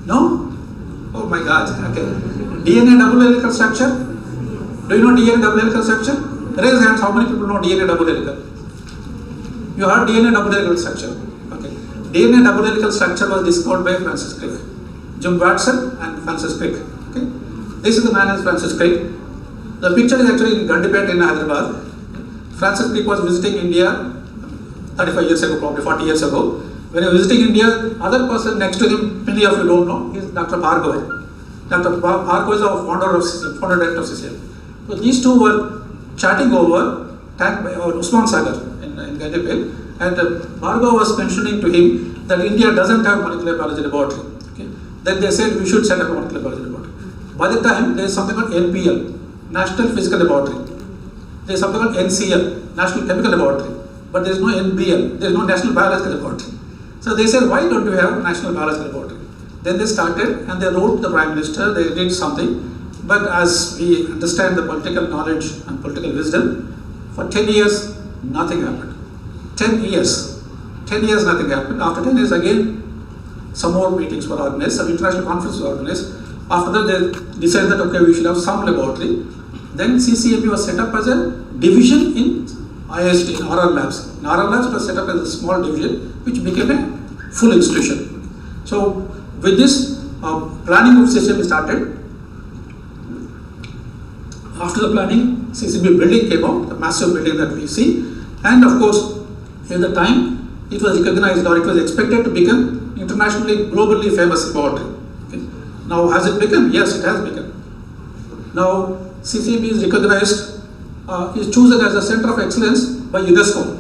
No? Oh my God, okay. DNA double helical structure? Do you know DNA double helical structure? Raise hands, how many people know DNA double helical? You heard DNA double helical structure. Okay. DNA double helical structure was discovered by Francis Crick. Jim Watson and Francis Crick. Okay. This is the man as Francis Crick. The picture is actually in Gandipet in Hyderabad. Francis Crick was visiting India 35 years ago, probably 40 years ago. When he was visiting India, other person next to him, many of you don't know, is Dr. Bhargava. Dr. Bhargava is the founder director of CCM. So these two were chatting over tank by Usman Sagar in Gandipel, and Bhargava was mentioning to him that India doesn't have molecular biology laboratory. Okay? Then they said we should set up a molecular biology laboratory. By the time there is something called NPL, National Physical Laboratory. There is something called NCL, National Chemical Laboratory. But there is no NBL, there is no National Biological Laboratory. So they said, why don't we have National Biological Laboratory? Then they started and they wrote to the Prime Minister, they did something. But as we understand the political knowledge and political wisdom, for 10 years, nothing happened. 10 years. 10 years, nothing happened. After 10 years, again, some more meetings were organized, some international conferences were organized. After that, they decided that, okay, we should have some laboratory. Then CCMB was set up as a division in IST, in RR Labs. In RR Labs, it was set up as a small division, which became a full institution. So, with this, planning of CCMB started. After the planning, CCB building came out, the massive building that we see. And of course, at the time, it was recognized or it was expected to become internationally, globally famous laboratory. Okay. Now, has it become? Yes, it has become. Now, CCB is recognized, is chosen as a center of excellence by UNESCO,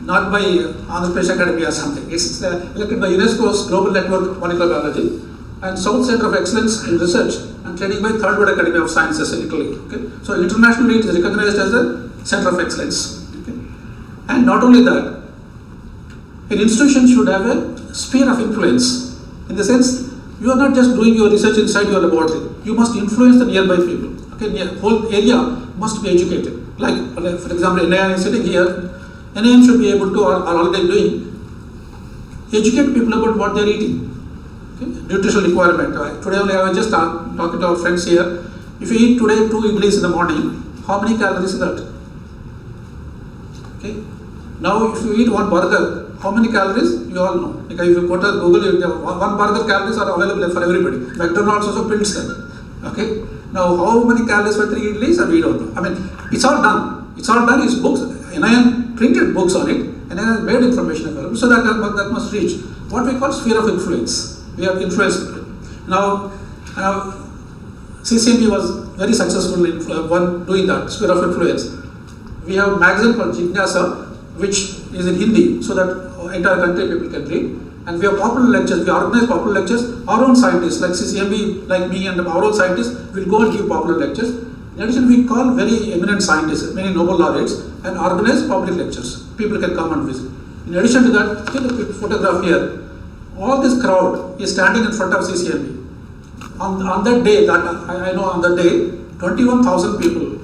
not by Andhra Pradesh Academy or something. It's elected by UNESCO's Global Network of Molecular Biology and South Center of Excellence in Research and Training by Third World Academy of Sciences in Italy. Okay? So internationally it is recognized as a center of excellence. Okay? And not only that, an institution should have a sphere of influence. In the sense, you are not just doing your research inside your laboratory. You must influence the nearby people. Okay? The whole area must be educated. Like, for example, NIM is sitting here. NIM should be able to, or already doing, educate people about what they are eating. Nutritional requirement. Today only I was just talking to our friends here. If you eat today 2 idlis in the morning, how many calories is that? Okay. Now if you eat 1 burger, how many calories? You all know. Because if you go to Google, you have 1 burger calories are available for everybody. McDonald's also prints them. Okay. Now how many calories for 3 idlis? We don't know. I mean, it's all done. It's all done. It's books. NIM printed books on it, and NIM has made information available. So that must reach what we call sphere of influence. We have influenced it. Now CCMB was very successful in doing that, sphere of influence. We have a magazine called Jignasa, which is in Hindi, so that entire country people can read. And we have popular lectures, we organize popular lectures. Our own scientists, like CCMB, like me and our own scientists, will go and give popular lectures. In addition, we call very eminent scientists, many Nobel laureates, and organize public lectures. People can come and visit. In addition to that, take a quick photograph here. All this crowd is standing in front of CCMB. On that day, I know on that day, 21,000 people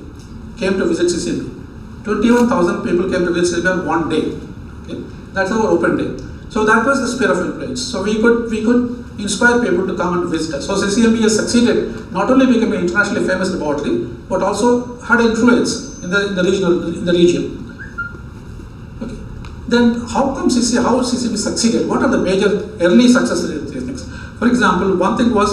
came to visit CCMB. 21,000 people came to visit CCMB on one day. Okay? That's our open day. So that was the sphere of influence. So we could inspire people to come and visit us. So CCMB has succeeded, not only became an internationally famous laboratory, but also had influence in the region. Then how CCMB succeeded? What are the major early successes in things? For example, one thing was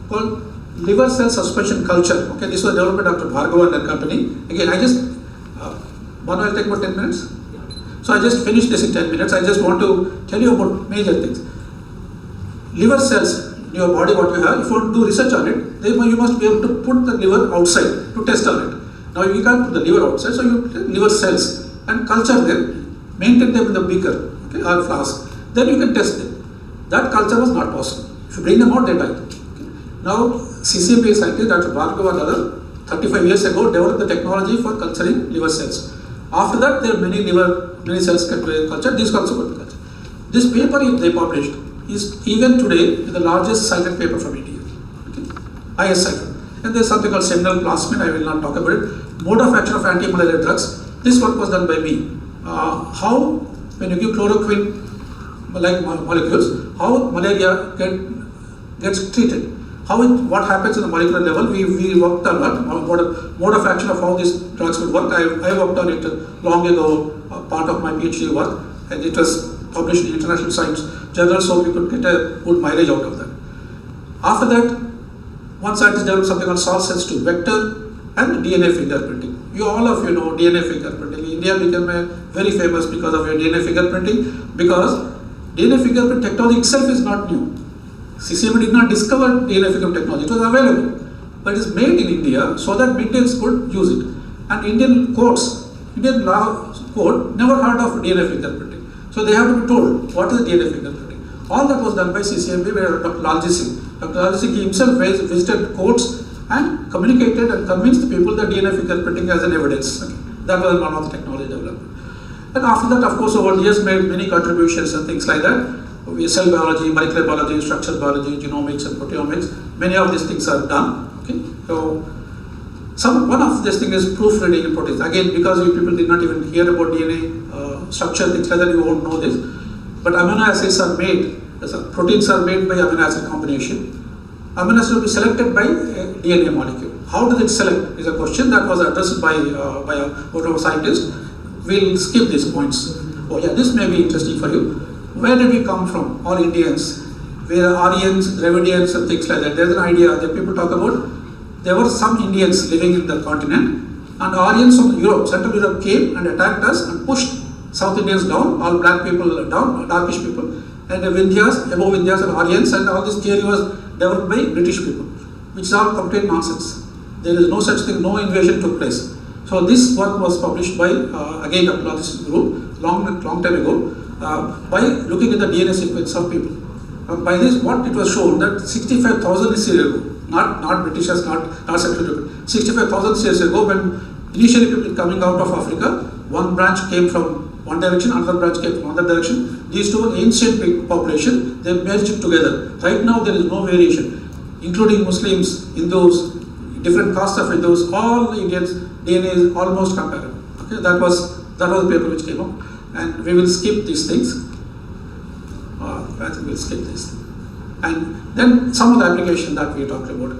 called liver cell suspension culture. Okay, this was developed by Dr. Bhargava and their company. Again, I just, Banu, I'll take about 10 minutes. So I just finished this in 10 minutes. I just want to tell you about major things. Liver cells in your body, what you have, if you want to do research on it, then you must be able to put the liver outside to test on it. Now you can't put the liver outside, so you put liver cells and culture them. Maintain them in the beaker, okay, or flask. Then you can test them. That culture was not possible. If you bring them out, they die. Okay. Now, CCMB scientist Dr. Bhargava and other 35 years ago developed the technology for culturing liver cells. After that, there are many cells can be cultured. These also could be cultured. This paper they published is even today the largest cited paper from India. Okay. Highest cited. And there's something called seminal plasmid. I will not talk about it. Mode of action of anti-malaria drugs. This work was done by me. How, when you give chloroquine like molecules, how malaria gets treated. What happens in the molecular level, we worked on that, mode of action of how these drugs would work. I worked on it long ago, part of my PhD work, and it was published in International Science Journal, so we could get a good mileage out of that. After that, one scientist developed something called SALT-sensitive vector and DNA fingerprinting. All of you know DNA fingerprinting. India became very famous because of your DNA fingerprinting, because DNA fingerprint technology itself is not new. CCM did not discover DNA-FICM technology, it was available, but it is made in India so that Indians could use it. And Indian courts, Indian law code never heard of DNA fingerprinting. So they have to be told what is DNA fingerprinting. All that was done by CCMB by Dr. Lalji Singh. Dr. Lalji Singh himself visited courts and communicated and convinced the people that DNA fingerprinting as an evidence. Okay. That was one of the technology development. And after that, of course, over the years made many contributions and things like that. Cell biology, molecular biology, structural biology, genomics and proteomics, many of these things are done. Okay. So one of this thing is proofreading in proteins. Again, because you people did not even hear about DNA structure, things like that, you won't know this. But amino acids are made, proteins are made by amino acid combination. Amino acid will be selected by a DNA molecule. How does it select is a question that was addressed by one of our scientists. We'll skip these points. Oh yeah, this may be interesting for you. Where did we come from? All Indians, we are Aryans, Dravidians and things like that. There's an idea that people talk about. There were some Indians living in the continent, and Aryans from Europe, Central Europe came and attacked us and pushed South Indians down, all black people down, darkish people, and the Vindhyas, above Vindhyas and Aryans, and all this theory was developed by British people, which is all complete nonsense. There is no such thing, no invasion took place. So this work was published by, again, Dr. Lalji Singh group, long time ago, by looking at the DNA sequence of people. By this, what it was shown that 65,000 years ago, not Britishers, not Central Europe, 65,000 years ago, when initially people coming out of Africa, one branch came from one direction, another branch came from another direction. These two ancient population, they merged together. Right now there is no variation, including Muslims, Hindus, different castes of Hindus, all the Indians, DNA is almost comparable. Okay, that was the paper which came up, and we will skip these things. I think we'll skip this. And then some of the application that we talked about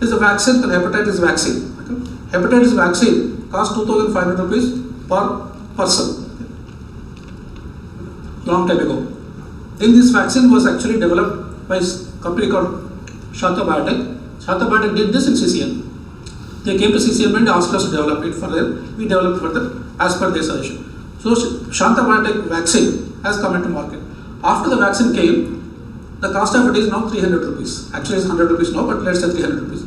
is a vaccine called hepatitis vaccine. Okay? Hepatitis vaccine costs 2,500 rupees per person. Long time ago. Then this vaccine was actually developed by a company called Shanta Biotech. Shanta Biotech did this in CCM. They came to CCM and asked us to develop it further. We developed further as per their suggestion. So Shanta Biotech vaccine has come into market. After the vaccine came, the cost of it is now 300 rupees. Actually it's 100 rupees now, but let's say 300 rupees.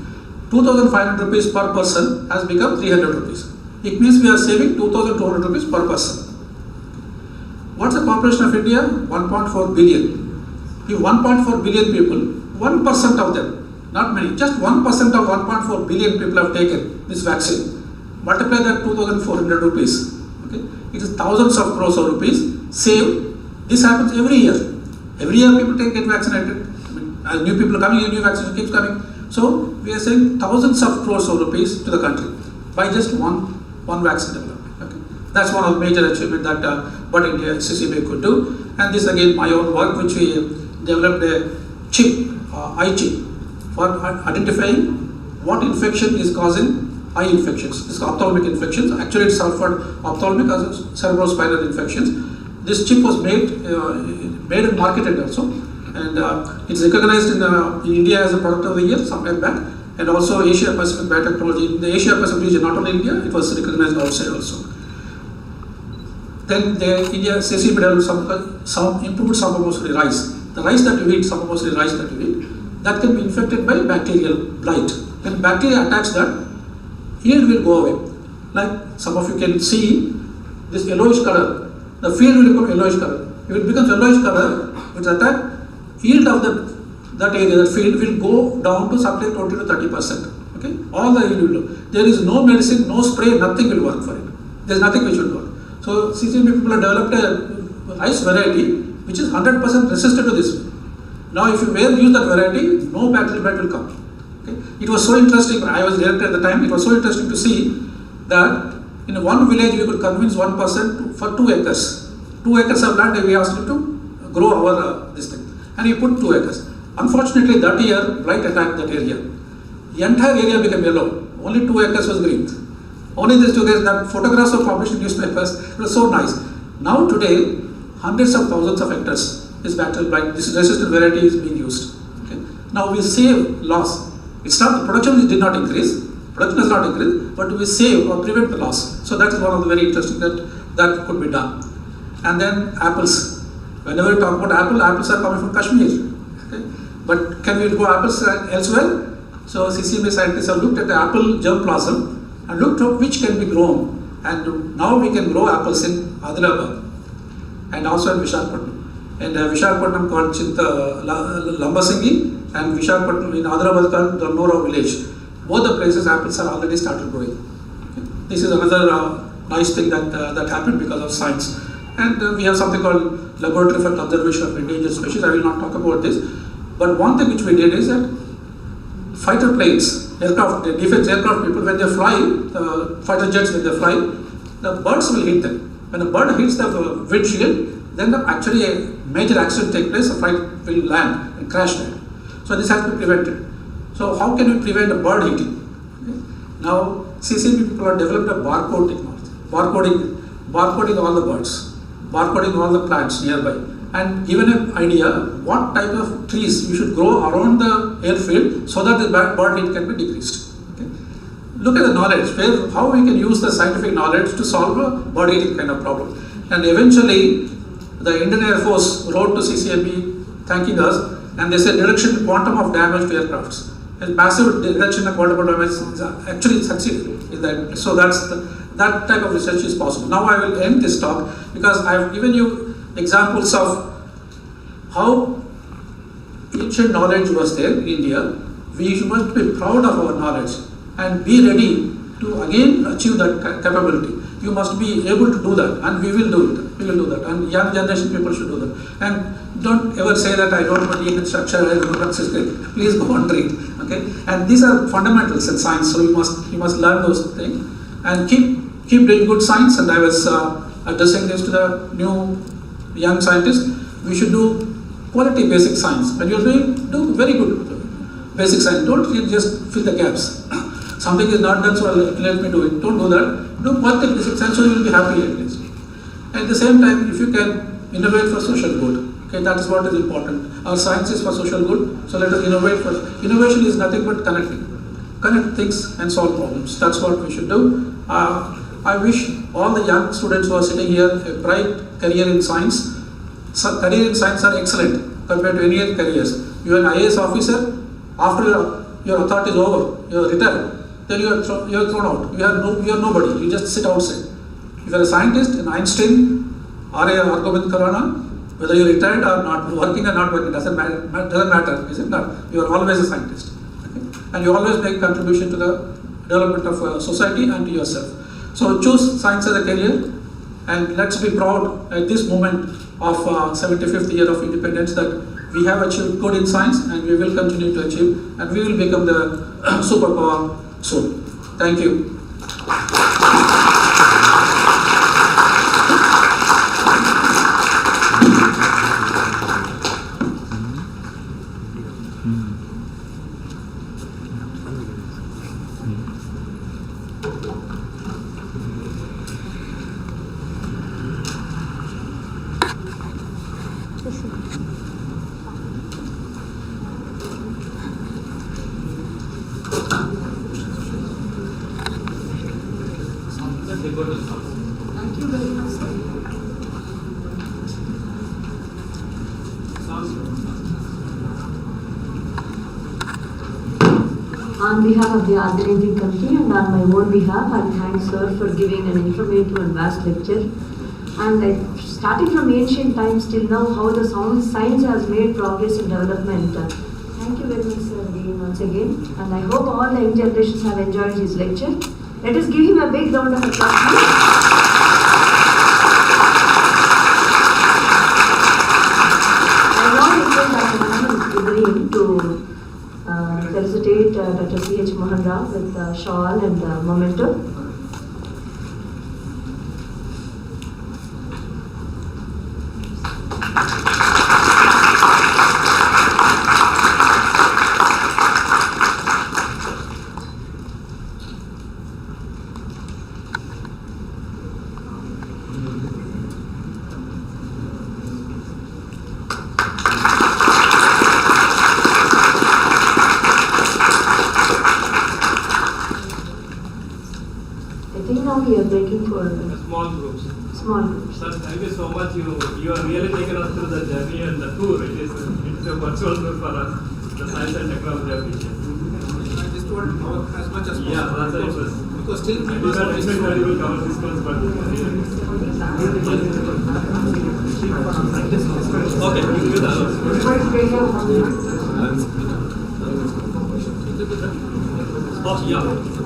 2,500 rupees per person has become 300 rupees. It means we are saving 2,200 rupees per person. What's the population of India? 1.4 billion. If 1.4 billion people, 1% of them, not many, just 1% of 1.4 billion people have taken this vaccine. Multiply that 2,400 rupees. Okay? It is thousands of crores of rupees saved. This happens every year. Every year people get vaccinated. I mean, as new people are coming, new vaccine keeps coming. So we are saying thousands of crores of rupees to the country by just one vaccine development. Okay? That's one of the major achievements that what India CCMA could do. And this again my own work, which we developed a chip, eye chip, for identifying what infection is causing eye infections. This is ophthalmic infections. Actually it's for ophthalmic as cerebrospinal infections. This chip was made and marketed also, and it's recognized in India as a product of the year some time back, and also Asia Pacific Biotechnology. In the Asia Pacific region, not only India, it was recognized outside also. Then India CCMA developed some improved submosely rice. The rice that you eat, submosely rice that you eat, that can be infected by bacterial blight. When bacteria attacks that, yield will go away. Like some of you can see this yellowish color. The field will become yellowish color. If it becomes yellowish color, which attack, yield of that area, that field will go down to something 20 to 30%. Okay, all the yield will do. There is no medicine, no spray, nothing will work for it. There is nothing which will work. So CCMB people have developed a rice variety which is 100% resistant to this. Now, if you use that variety, no bacterial blight will come. Okay, it was so interesting. I was director at the time. It was so interesting to see that in one village, we could convince one person for 2 acres. 2 acres of land, we asked him to grow our this thing. And he put 2 acres. Unfortunately, that year, blight attacked that area. The entire area became yellow. Only 2 acres was green. Only these 2 acres, that photographs were published in newspapers. It was so nice. Now today, hundreds of thousands of hectares, this bacterial blight, this resistant variety is being used. Okay? Now we save loss. It's not the production did not increase. Production has not increased, but we save or prevent the loss. So that is one of the very interesting that could be done. And then apples. Whenever we talk about apples are coming from Kashmir. Okay? But can we grow apples elsewhere? So CCMA scientists have looked at the apple germplasm and looked at which can be grown. And now we can grow apples in Hyderabad and also in Vishakhapatnam. In Vishakhapatnam called Lambasingi and Vishakhapatnam in Hyderabad called Donnora village. Both the places apples are already started growing. Okay. This is another nice thing that happened because of science. And we have something called Laboratory for Conservation of Endangered Species. I will not talk about this. But one thing which we did is that fighter planes, aircraft, the defense aircraft people, when they fly, fighter jets when they fly, the birds will hit them. When a bird hits the windshield, then actually a major accident takes place, a flight will land and crash there. So this has to be prevented. So how can we prevent a bird hitting? Okay. Now CCMB people have developed a barcode technology, barcoding all the birds, barcoding all the plants nearby, and given an idea what type of trees you should grow around the airfield so that the bird hit can be decreased. Okay. Look at the knowledge, how we can use the scientific knowledge to solve a bird hitting kind of problem. And eventually, the Indian Air Force wrote to CCMB thanking us, and they said reduction in quantum of damage to aircrafts. A massive reduction in quantum of damage is actually succeeded in that. So that type of research is possible. Now I will end this talk because I have given you examples of how ancient knowledge was there in India. We must be proud of our knowledge and be ready to again achieve that capability. You must be able to do that, and we will do it. We will do that, and young generation people should do that. And don't ever say that I don't believe in structure, I don't know system. Please go and read. Okay, and these are fundamentals in science, so you must learn those things and keep doing good science. And I was addressing this to the new young scientists. We should do quality basic science. When you're doing, do very good basic science. Don't just fill the gaps. Something is not done, so let me do it. Don't do that. Do quality basic science, so you will be happy at least. At the same time, if you can innovate for social good, okay, that is what is important. Our science is for social good, so let us innovate for. Innovation is nothing but connecting. Connect things and solve problems. That's what we should do. I wish all the young students who are sitting here a bright career in science. Career in science are excellent compared to any other careers. You are an IAS officer, after your authority is over, you are retired, then you are thrown out. You are nobody, you just sit outside. If you are a scientist, an Einstein or a Argobind Khurana, whether you are retired or not, working or not working, doesn't matter, is it not? You are always a scientist. Okay? And you always make contribution to the development of society and to yourself. So choose science as a career, and let's be proud at this moment of 75th year of independence that we have achieved good in science, and we will continue to achieve, and we will become the superpower soon. Thank you. Thank you very much, sir. On behalf of the organizing committee and on my own behalf, I thank sir for giving an informative and vast lecture. And starting from ancient times till now, how the science has made progress and development. Thank you very much, sir, once again. And I hope all the young generations have enjoyed his lecture. Let us give him a big round of applause. I now request Dr. Ibrahim to felicitate Dr. C.H. Mohan Rao with shawl and memento. We are breaking for small groups. Small groups. Sir, thank you so much. You are really taken us through the journey and the tour. It is a virtual tour for us. the science and technology application. I just told as much as possible. Yeah, that's right. Because still we I must did not expect that you will cover this much, but okay, good. Oh, yeah.